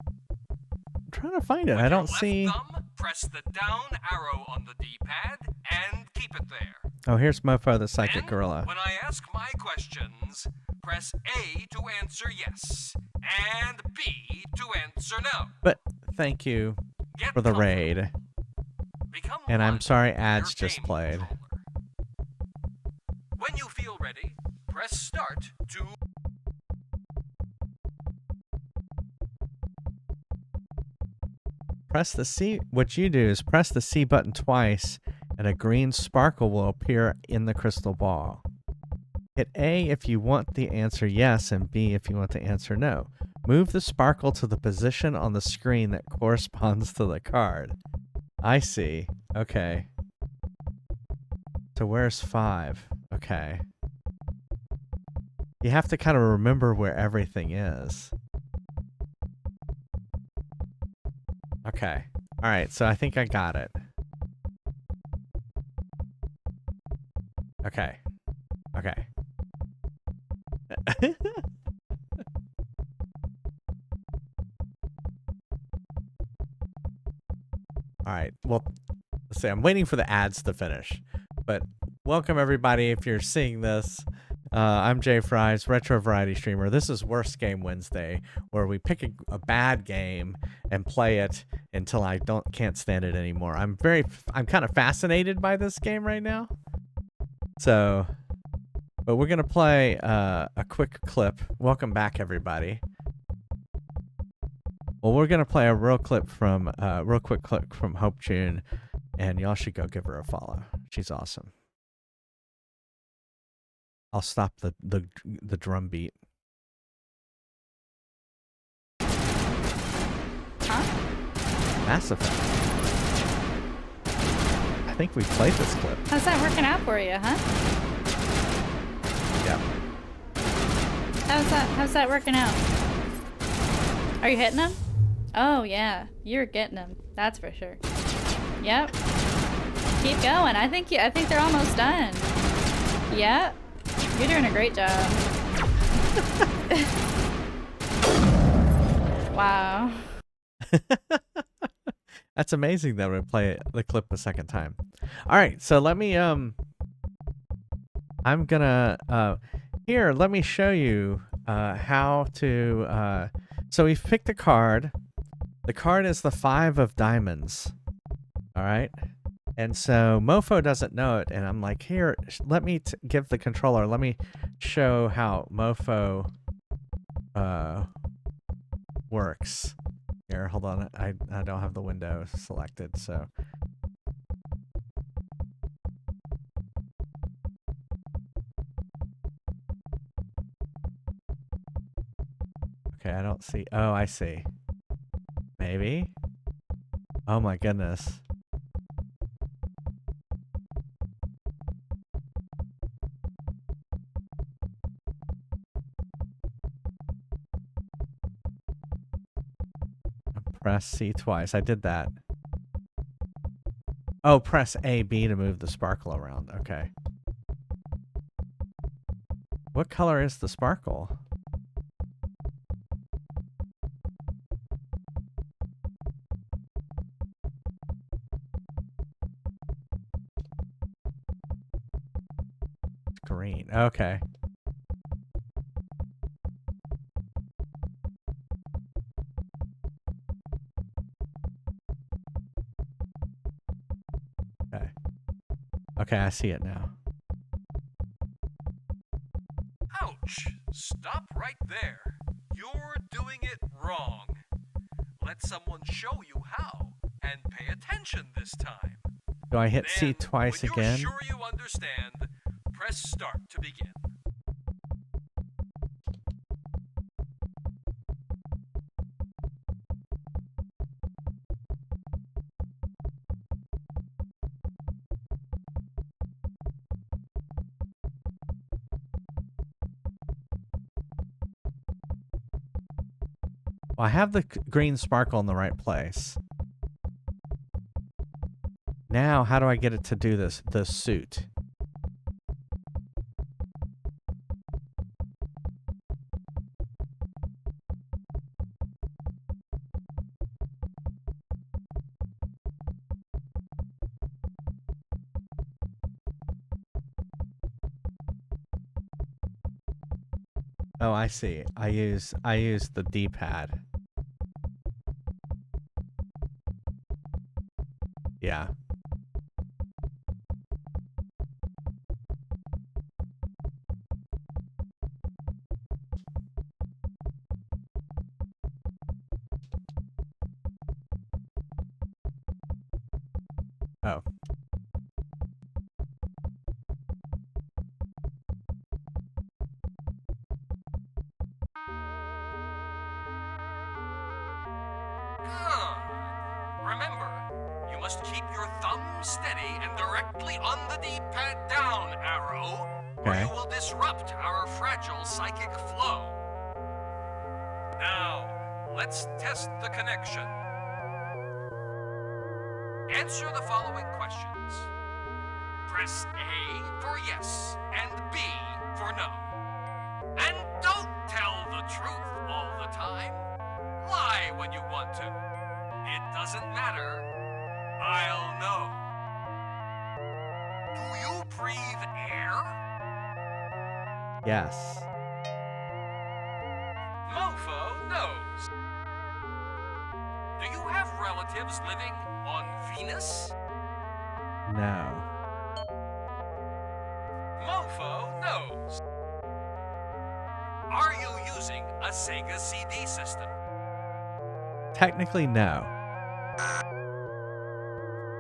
I'm trying to find it. With I don't your left see. thumb, press the down arrow on the D-pad and keep it there. Oh, here's Mofo the Psychic Then, Gorilla. when I ask my questions, press A to answer yes, and B to answer no. But thank you Get for the comfortable. raid. Become And I'm one sorry with ads your just game played. controller. When you feel ready, press start to Press the C. What you do is press the C button twice, and a green sparkle will appear in the crystal ball. Hit A if you want the answer yes, and B if you want the answer no. Move the sparkle to the position on the screen that corresponds to the card. I see. Okay. So where's 5? Okay. You have to kind of remember where everything is. Okay. All right, so I think I got it. Okay. Okay. All right. Well, let's see. I'm waiting for the ads to finish. But welcome, everybody, if you're seeing this. I'm Jay Fries, retro variety streamer. This is Worst Game Wednesday, where we pick a bad game and play it until I can't stand it anymore. I'm kind of fascinated by this game right now. So, but we're gonna play a quick clip. Welcome back, everybody. Well, we're gonna play a real quick clip from Hope June, and y'all should go give her a follow. She's awesome. I'll stop the drum beat. Huh? Mass Effect. I think we played this clip. How's that working out for you, huh? Yeah. How's that working out? Are you hitting him? Oh, yeah. You're getting them. That's for sure. Yep. Keep going. I think they're almost done. Yep. You're doing a great job. Wow. That's amazing that we play the clip a second time. All right, so let me I'm gonna here, let me show you how to so we've picked a card. The card is the 5 of diamonds. All right? And so Mofo doesn't know it, and I'm like, here, let me give the controller. Let me show how Mofo works. Here, hold on. I don't have the window selected, so. Okay, I don't see. Oh, I see. Maybe? Oh my goodness. Press C twice. I did that. Oh, press A, B to move the sparkle around. Okay. What color is the sparkle? It's green. Okay. Okay. Okay, I see it now. Ouch! Stop right there. You're doing it wrong. Let someone show you how, and pay attention this time. Do I hit C Then, twice when again? you're sure you understand, press start to begin. Well, I have the green sparkle in the right place. Now, how do I get it to do this? The suit. Oh, I see. I use the D-pad. Yeah. Oh. Good. Remember, you must keep your thumb steady and directly on the D-pad down arrow, or Okay. you will disrupt our fragile psychic flow. Now, let's test the connection. Answer the following questions. Press A for yes and B for no. And don't tell the truth all the time. Lie when you want to. It doesn't matter. I'll know. Do you breathe air? Yes. Mofo knows. Do you have relatives living on Venus? No. Mofo knows. Are you using a Sega CD system? Technically, no.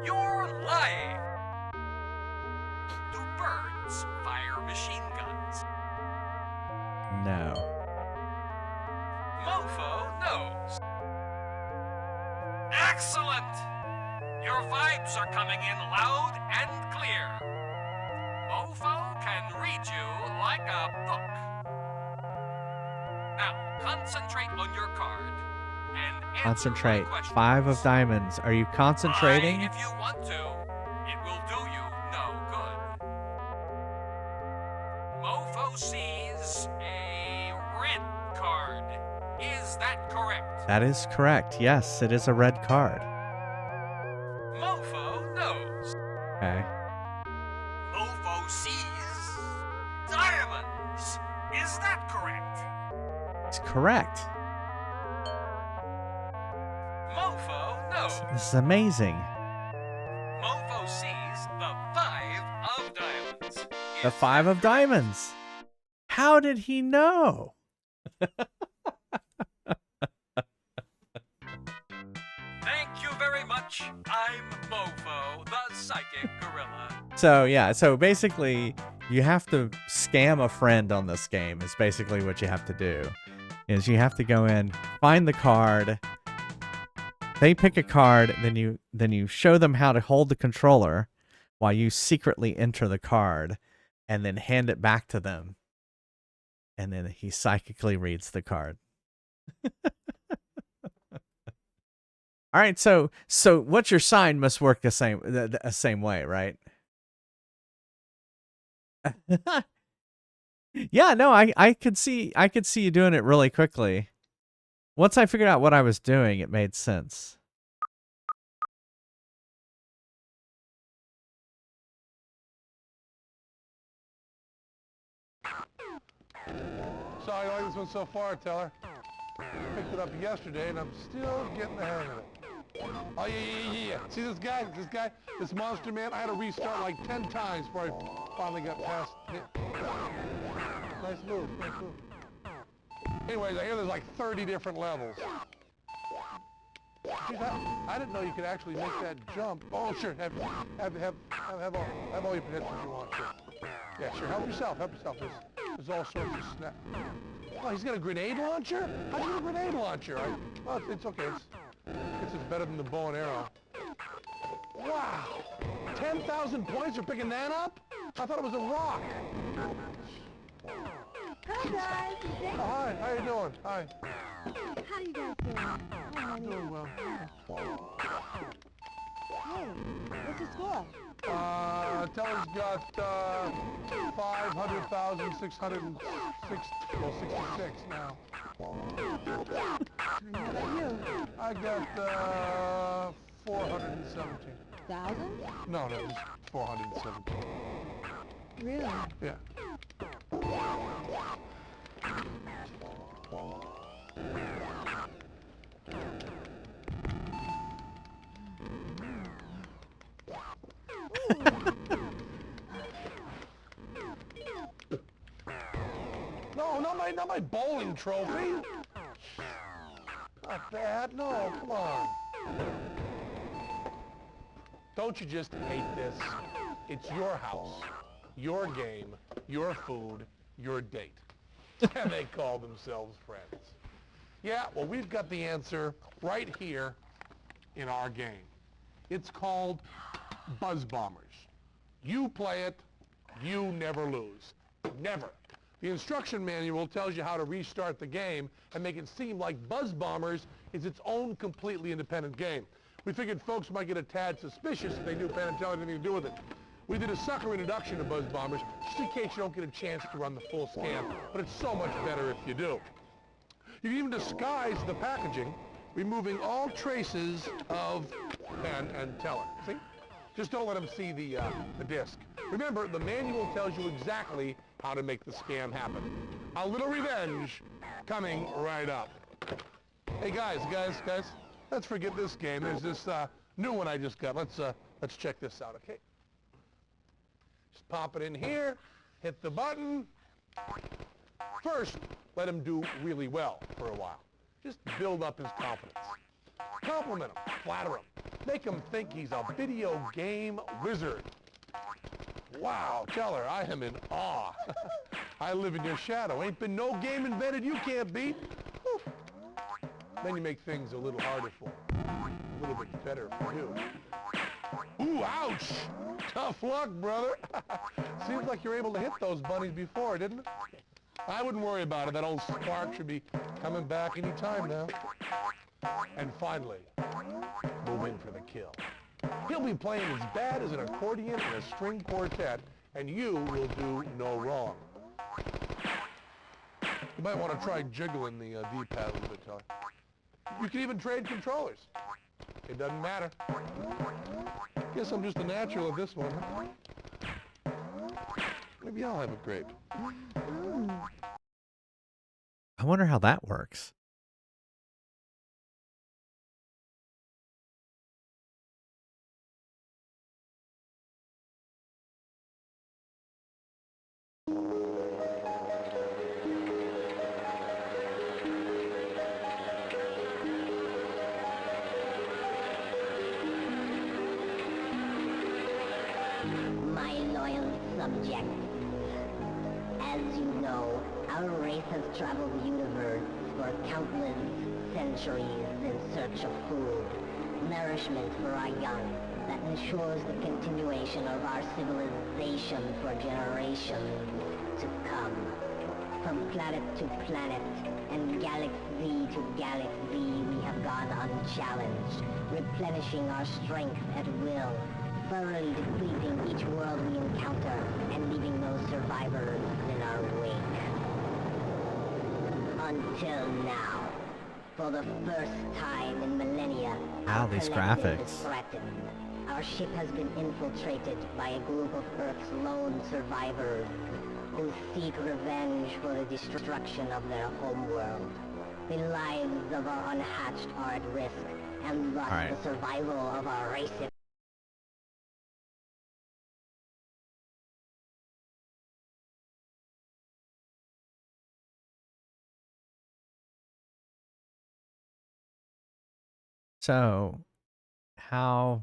You're lying. Do birds fire machine guns? No. Mofo knows. Excellent! Your vibes are coming in loud and clear. Mofo can read you like a book. Now, concentrate on your card and answer my Concentrate. question. 5 of diamonds. Are you concentrating? If you want to, it will do you no good. Mofo sees a red card. Is that correct? That is correct. Yes, it is a red card. Mofo knows. Okay. Mofo sees diamonds. Is that correct? It's correct. Mofo knows. This is amazing. Mofo sees the 5 of diamonds. The 5 of diamonds. How did he know? Thank you very much. I'm Mofo, the psychic gorilla. So yeah, so basically you have to scam a friend on this game is basically what you have to do. Is you have to go in, find the card, they pick a card, then you show them how to hold the controller while you secretly enter the card and then hand it back to them. And then he psychically reads the card. All right, so what's your sign must work the same way, right? Yeah, no, I could see you doing it really quickly. Once I figured out what I was doing, it made sense. So I like this one so far, Teller. Picked it up yesterday, and I'm still getting the hang of it. Oh, yeah. See this guy? This monster man? I had to restart like 10 times before I finally got past it. Nice move. Anyways, I hear there's like 30 different levels. Geez, I didn't know you could actually make that jump. Oh, sure. Have all your potentials you want. Sure. Yeah, sure. Help yourself. There's all sorts of snap. Oh, he's got a grenade launcher? How'd you get a grenade launcher? Well, it's okay. It's better than the bow and arrow. Wow. 10,000 points for picking that up? I thought it was a rock. Hi guys. Oh, hi. How you doing? Hi. How you guys doing? Hi, honey. Doing well. Hey, what's your score? Teller's got 500,666 now. And how about you? I got 417. 1,000? No, it's 417. Really? Yeah. No, not my bowling trophy. Not that. No, come on. Don't you just hate this? It's your house, your game, your food, your date. And they call themselves friends. Yeah, well, we've got the answer right here in our game. It's called Buzz Bombers. You play it, you never lose. Never. The instruction manual tells you how to restart the game and make it seem like Buzz Bombers is its own completely independent game. We figured folks might get a tad suspicious if they knew Penn Teller had anything to do with it. We did a sucker introduction to Buzz Bombers just in case you don't get a chance to run the full scam, but it's so much better if you do. You can even disguise the packaging, removing all traces of Penn and Teller. See? Just don't let them see the disc. Remember, the manual tells you exactly how to make the scam happen. A little revenge coming right up. Hey guys, let's forget this game. There's this new one I just got. Let's check this out, okay? Just pop it in here, hit the button. First, let him do really well for a while. Just build up his confidence. Compliment him, flatter him. Make him think he's a video game wizard. Wow, Teller, I am in awe. I live in your shadow. Ain't been no game invented you can't beat. Whew. Then you make things a little harder for him. A little bit better for you. Ooh, ouch! Tough luck, brother. Seems like you're able to hit those bunnies before, didn't it? I wouldn't worry about it. That old spark should be coming back any time now. And finally, move in for the kill. He'll be playing as bad as an accordion in a string quartet, and you will do no wrong. You might want to try jiggling the D-pad a little bit, Teller. You can even trade controllers. It doesn't matter. Guess I'm just a natural at this one, huh? Maybe I'll have a grape. I wonder how that works. My loyal subjects, as you know, our race has traveled the universe for countless centuries in search of food, nourishment for our young, that ensures the continuation of our civilization for generations to come. From planet to planet, and galaxy to galaxy, we have gone unchallenged, replenishing our strength at will, thoroughly depleting each world we encounter, and leaving no survivors in our wake. Until now, for the first time in millennia, Wow, our these collective graphics. is threatened. Our ship has been infiltrated by a group of Earth's lone survivors who seek revenge for the destruction of their homeworld. The lives of our unhatched are at risk, and thus Alright. the survival of our race. So, how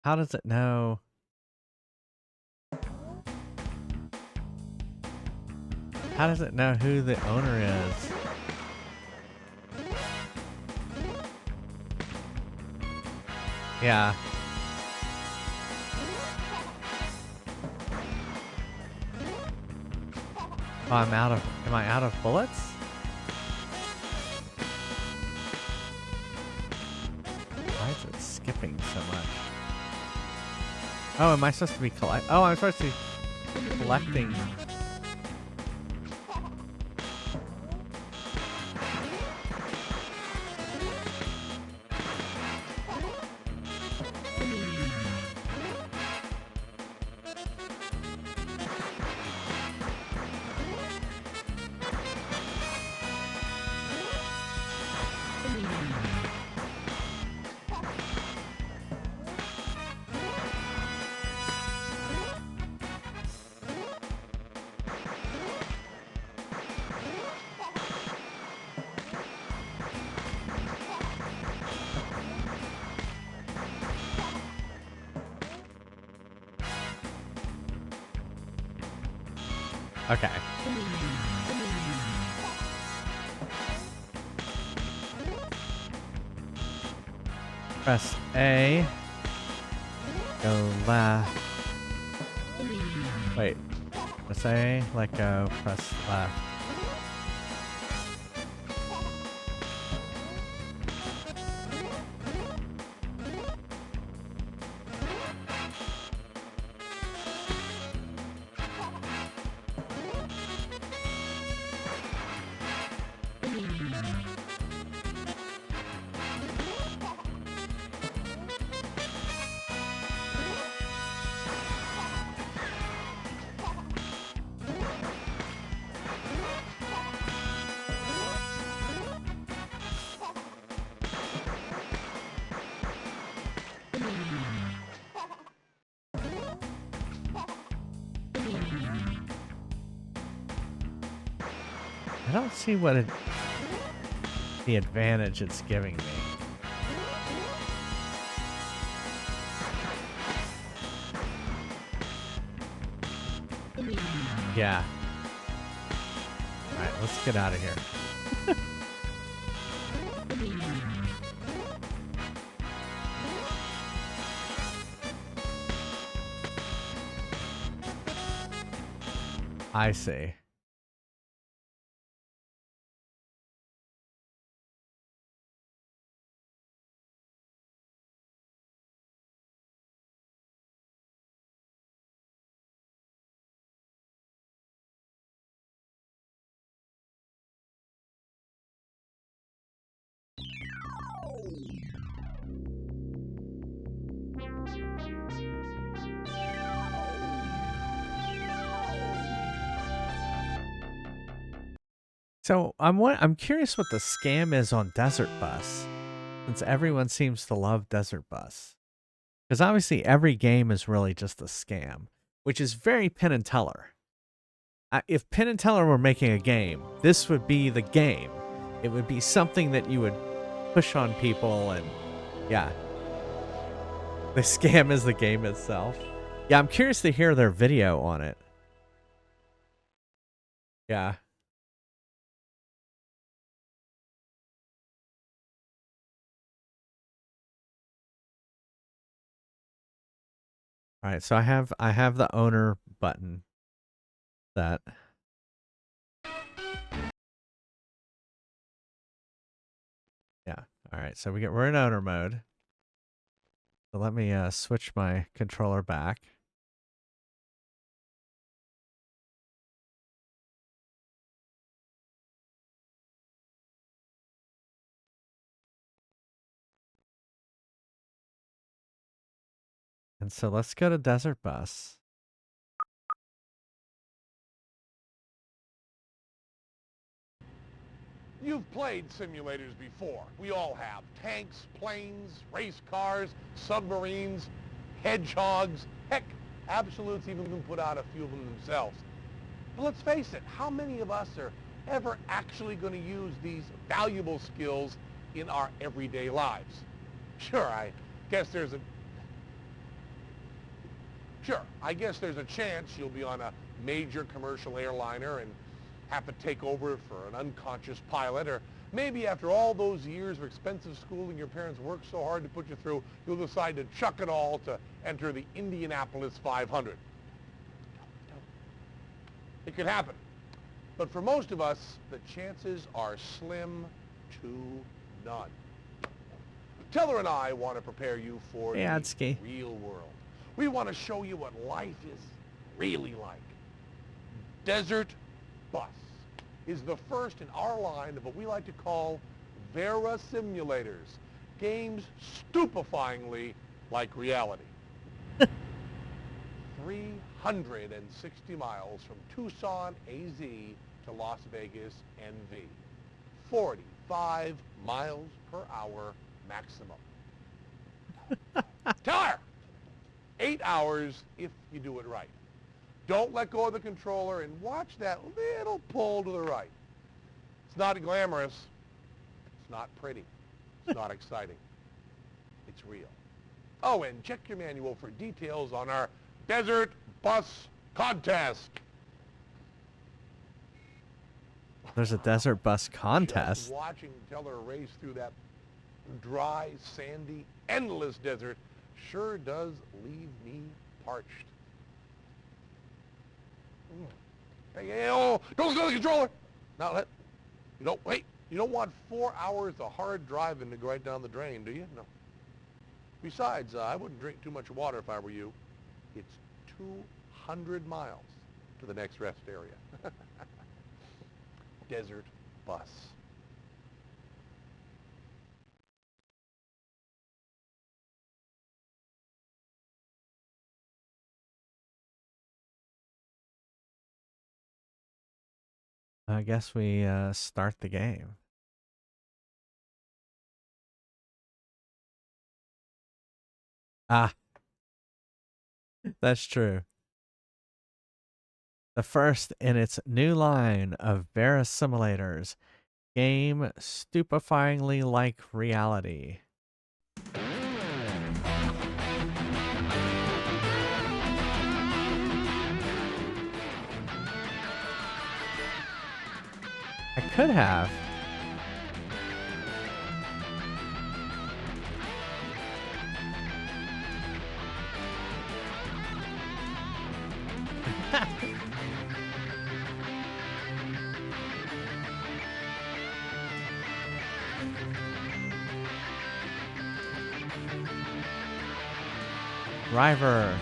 does it know? How does it know who the owner is? Yeah. Oh, am I out of bullets? Why is it skipping so much? Oh, am I supposed to be oh, I'm supposed to be collecting. Okay. Press A. Go left. Wait. Press A. Let go. Press left. I don't see what the advantage it's giving me. Yeah. Alright, let's get out of here. I see. So I'm curious what the scam is on Desert Bus, since everyone seems to love Desert Bus. Because obviously every game is really just a scam, which is very Penn and Teller. If Penn and Teller were making a game, this would be the game. It would be something that you would push on people, and yeah, the scam is the game itself. Yeah, I'm curious to hear their video on it. Yeah. All right, so I have the owner button that. Yeah. All right, so we're in owner mode. So let me switch my controller back. And so let's go to Desert Bus. You've played simulators before. We all have. Tanks, planes, race cars, submarines, hedgehogs. Heck, Absolutes even put out a few of them themselves. But let's face it, how many of us are ever actually going to use these valuable skills in our everyday lives? Sure, I guess there's a chance you'll be on a major commercial airliner and have to take over for an unconscious pilot, or maybe after all those years of expensive schooling your parents worked so hard to put you through, you'll decide to chuck it all to enter the Indianapolis 500. It could happen. But for most of us, the chances are slim to none. Teller and I want to prepare you for Hey, the Adski. real world. We want to show you what life is really like. Desert Bus is the first in our line of what we like to call Vera simulators, games stupefyingly like reality. 360 miles from Tucson, AZ to Las Vegas, NV. 45 miles per hour maximum. Teller! 8 hours if you do it right. Don't let go of the controller and watch that little pull to the right. It's not glamorous. It's not pretty. It's not exciting. It's real. Oh, and check your manual for details on our Desert Bus Contest. There's a Desert Bus Just contest. watching Teller race through that dry, sandy, endless desert sure does leave me parched. Hey, oh, don't go to the controller. Now you don't want 4 hours of hard driving to go right down the drain, do you? No. Besides, I wouldn't drink too much water if I were you. It's 200 miles to the next rest area. Desert Bus. I guess we start the game. Ah, that's true. The first in its new line of Vera simulators, game stupefyingly like reality. I could have. Driver.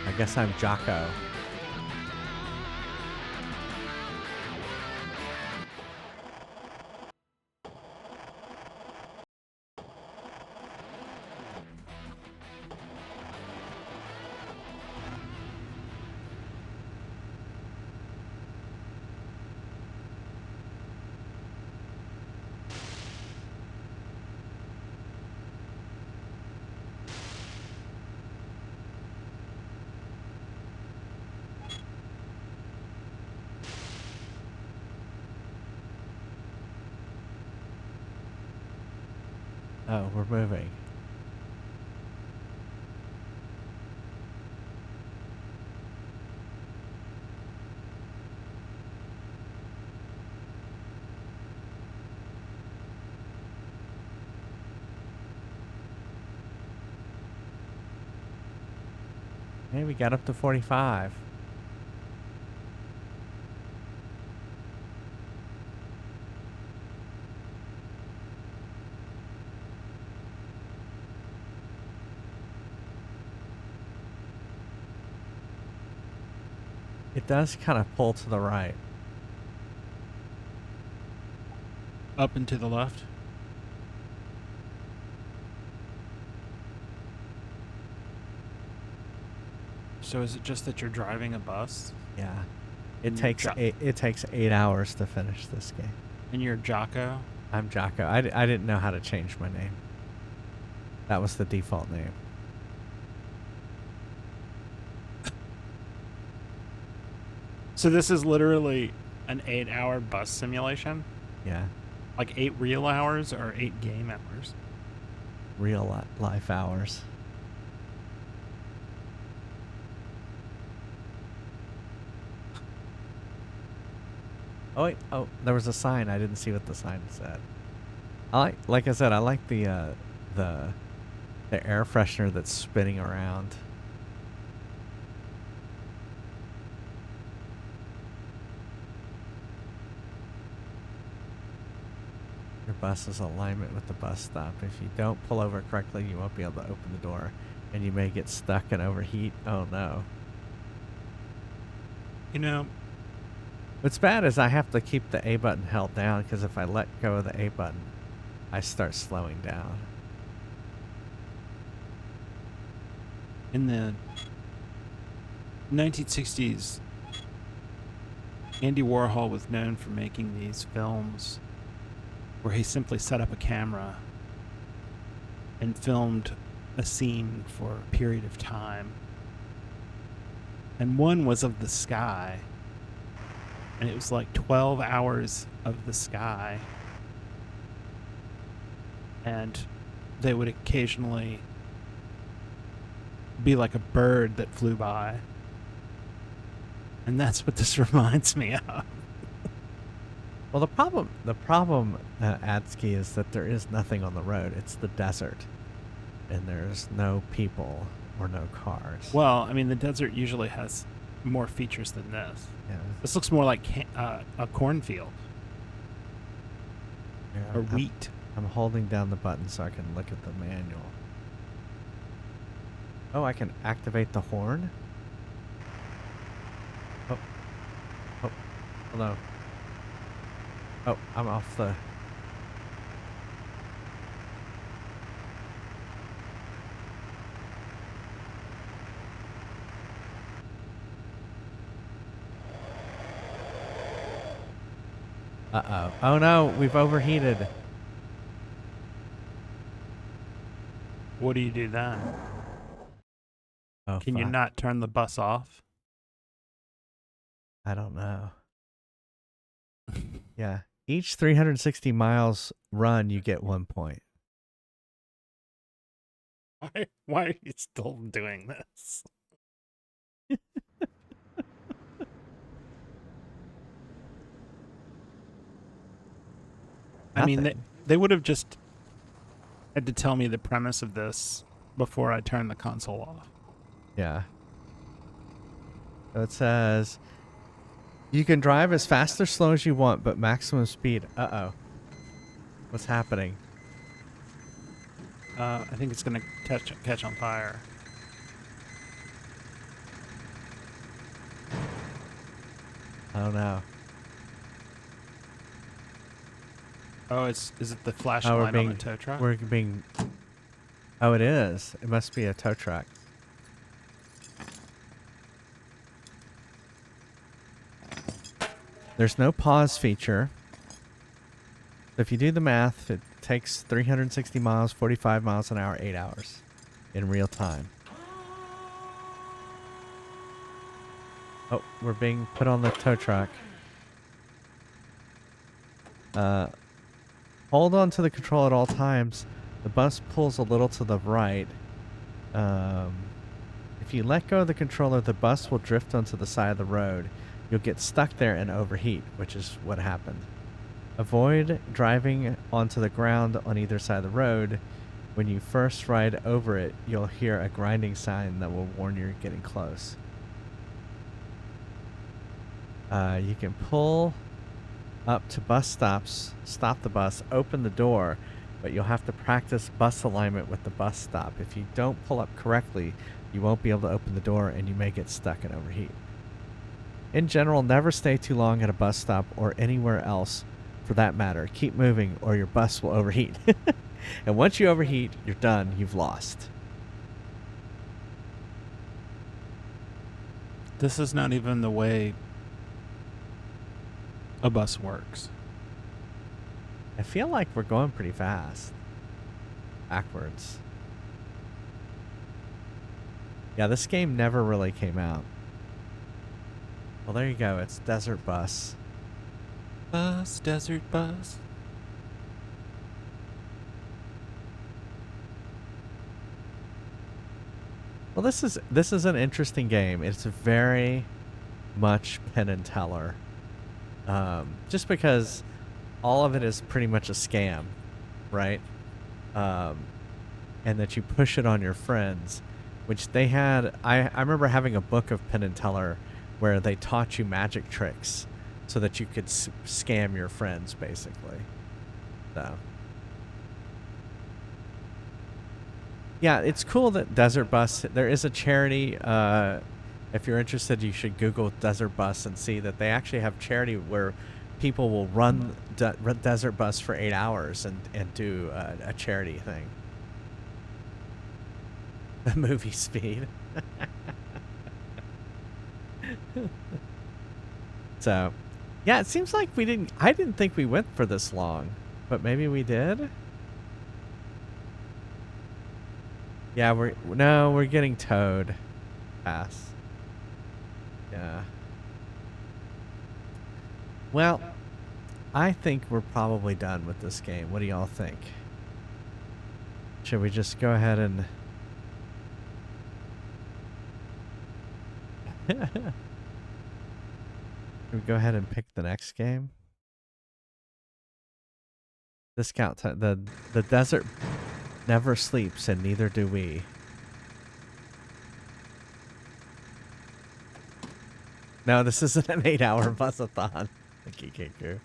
I guess I'm Jocko. Oh, we're moving. Hey, we got up to 45. It does kind of pull to the right. Up and to the left. So is it just that you're driving a bus Yeah. It And takes Jo- it takes 8 hours to finish this game. and you're Jocko? I'm Jocko. I didn't know how to change my name. That was the default name. So this is literally an 8-hour bus simulation? Yeah. Like 8 real hours or 8 game hours? Real life hours. Oh wait, oh, there was a sign. I didn't see what the sign said. Like I said, I like the air freshener that's spinning around. Your bus's alignment with the bus stop. If you don't pull over correctly, you won't be able to open the door, and you may get stuck and overheat. Oh no. You know, What's bad is I have to keep the A button held down because if I let go of the A button, I start slowing down. in the 1960s, Andy Warhol was known for making these films where he simply set up a camera and filmed a scene for a period of time. And one was of the sky. And it was like 12 hours of the sky. And they would occasionally be like a bird that flew by. And that's what this reminds me of. Well, the problem, Adsky, is that there is nothing on the road. It's the desert, and there's no people or no cars. Well, I mean, the desert usually has more features than this. Yeah. This looks more like a cornfield Yeah, or wheat. I'm holding down the button so I can look at the manual. Oh, I can activate the horn? Oh. Oh. Hello. Oh, I'm off the... Uh-oh. Oh no, we've overheated. What do you do then? Oh, Can you fuck. not turn the bus off? I don't know. Yeah. Each 360 miles run, you get 1 point. Why are you still doing this? I mean, Nothing. they would have just had to tell me the premise of this before I turned the console off. Yeah. So it says, you can drive as fast or slow as you want, but maximum speed. Uh-oh. What's happening? I think it's going to catch on fire. Oh no. Oh, is it the flashing Oh, light on the tow truck? we're being... Oh, it is. It must be a tow truck. There's no pause feature. If you do the math, it takes 360 miles, 45 miles an hour, 8 hours in real time. Oh, we're being put on the tow truck. Hold on to the control at all times. The The bus pulls a little to the right. If you let go of the controller, the bus will drift onto the side of the road. You'll get stuck there and overheat, which is what happened. Avoid driving onto the ground on either side of the road. When you first ride over it, you'll hear a grinding sign that will warn you're getting close. You can pull up to bus stops, stop the bus, open the door, but you'll have to practice bus alignment with the bus stop. If you don't pull up correctly, you won't be able to open the door and you may get stuck and overheat. In general, never stay too long at a bus stop or anywhere else for that matter. Keep moving or your bus will overheat. And once you overheat, you're done. You've lost. This is not even the way a bus works. I feel like we're going pretty fast. Backwards. Yeah, this game never really came out. Well, there you go. It's Desert Bus. Bus, desert bus. Well, this is an interesting game. It's very much Penn and Teller. Just because all of it is pretty much a scam, right? And that you push it on your friends, which they had. I remember having a book of Penn and Teller where they taught you magic tricks so that you could scam your friends, basically. So, yeah, it's cool that Desert Bus. There is a charity. If you're interested, you should Google Desert Bus and see that they actually have charity where people will run Desert Bus for 8 hours and do a charity thing. The movie Speed. So, yeah, it seems like I didn't think we went for this long, but maybe we did. Yeah, we're getting towed. Pass. Yeah. Well, I think we're probably done with this game. What do y'all think? Should we just go ahead and... Should we go ahead and pick the next game? Discount time. The desert never sleeps, and neither do we. No, this isn't an 8-hour bus-a-thon. Kikiku.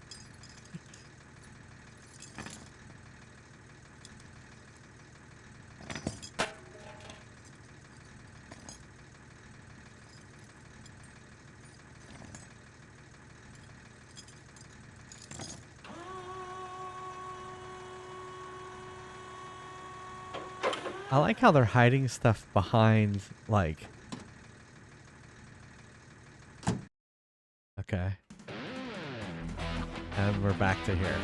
I like how they're hiding stuff behind, like... Okay. And we're back to here.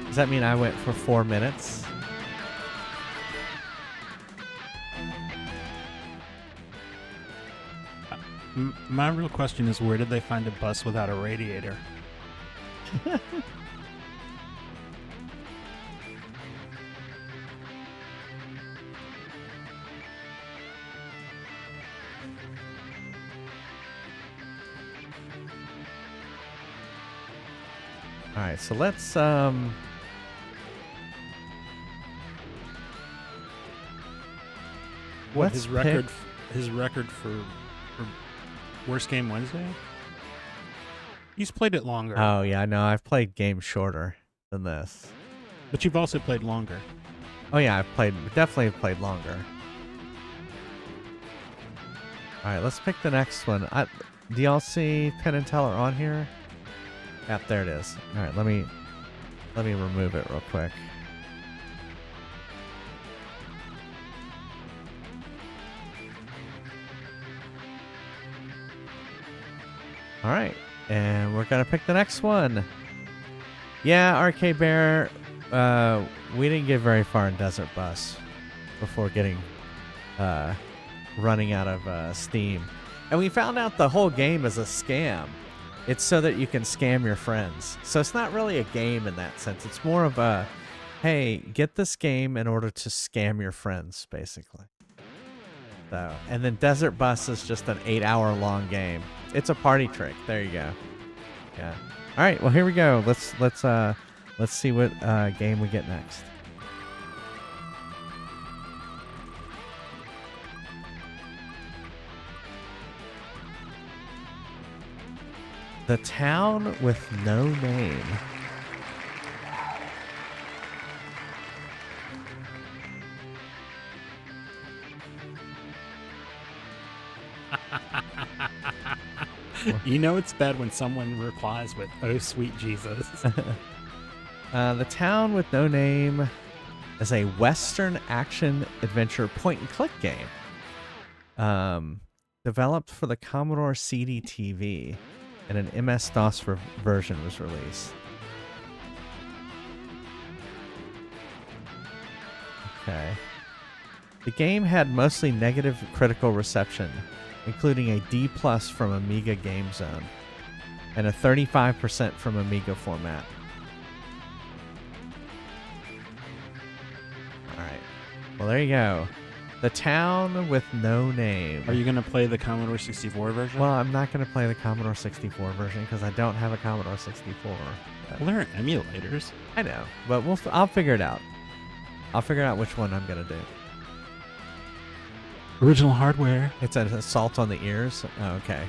Does that mean I went for 4 minutes? My real question is, where did they find a bus without a radiator? Alright, so let's, What, let's his record? His record for worst game Wednesday? He's played it longer. Oh, yeah, no, I've played games shorter than this. But you've also played longer. Oh, yeah, definitely played longer. Alright, let's pick the next one. Do y'all see Penn and Teller on here? Yep, there it is. Alright, let me remove it real quick. Alright, and we're gonna pick the next one. Yeah, Arcade Bear, we didn't get very far in Desert Bus before getting, running out of steam. And we found out the whole game is a scam. It's so that you can scam your friends. So it's not really a game in that sense. It's more of a hey, get this game in order to scam your friends, basically. So, and then Desert Bus is just an 8-hour long game. It's a party trick. There you go. Yeah. All right. Well, here we go. Let's see what game we get next. The Town with No Name. You know it's bad when someone replies with, "Oh, sweet Jesus." The Town with No Name is a Western action adventure point-and-click game. Developed for the Commodore CD-TV, and an MS-DOS version was released. Okay. The game had mostly negative critical reception, including a D+ from Amiga Game Zone, and a 35% from Amiga format. Alright. Well, there you go. The Town with No Name. Are you going to play the Commodore 64 version? Well, I'm not going to play the Commodore 64 version because I don't have a Commodore 64. Well, there are emulators. I know, but I'll figure it out. I'll figure out which one I'm going to do. Original hardware. It's an assault on the ears? Oh, okay.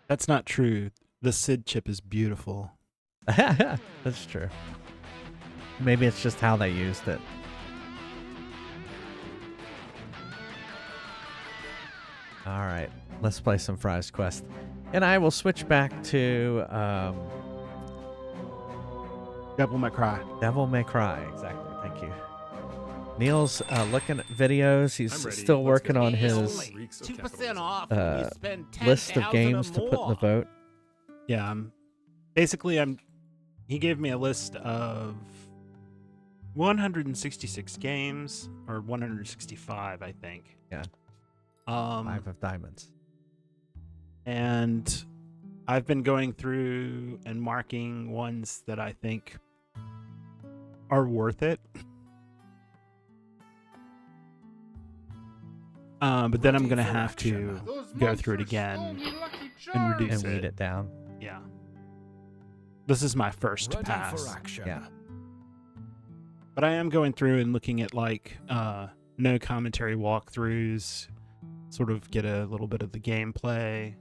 That's not true. The SID chip is beautiful. That's true. Maybe it's just how they used it. All right, let's play some Fry's Quest. And I will switch back to Devil May Cry. Devil May Cry. Exactly. Thank you. Neil's looking at videos. He's still working on his 2% off. list of games to put in the vote. Yeah, basically he gave me a list of 166 games, or 165, I think. Yeah. 5 of diamonds. And I've been going through and marking ones that I think are worth it. But then I'm going to have to go through it again and reduce and weed it down. Yeah. This is my first pass. Yeah. But I am going through and looking at like no commentary walkthroughs, sort of get a little bit of the gameplay.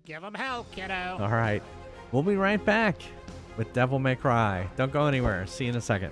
Give him hell, kiddo. All right. We'll be right back with Devil May Cry. Don't go anywhere. See you in a second.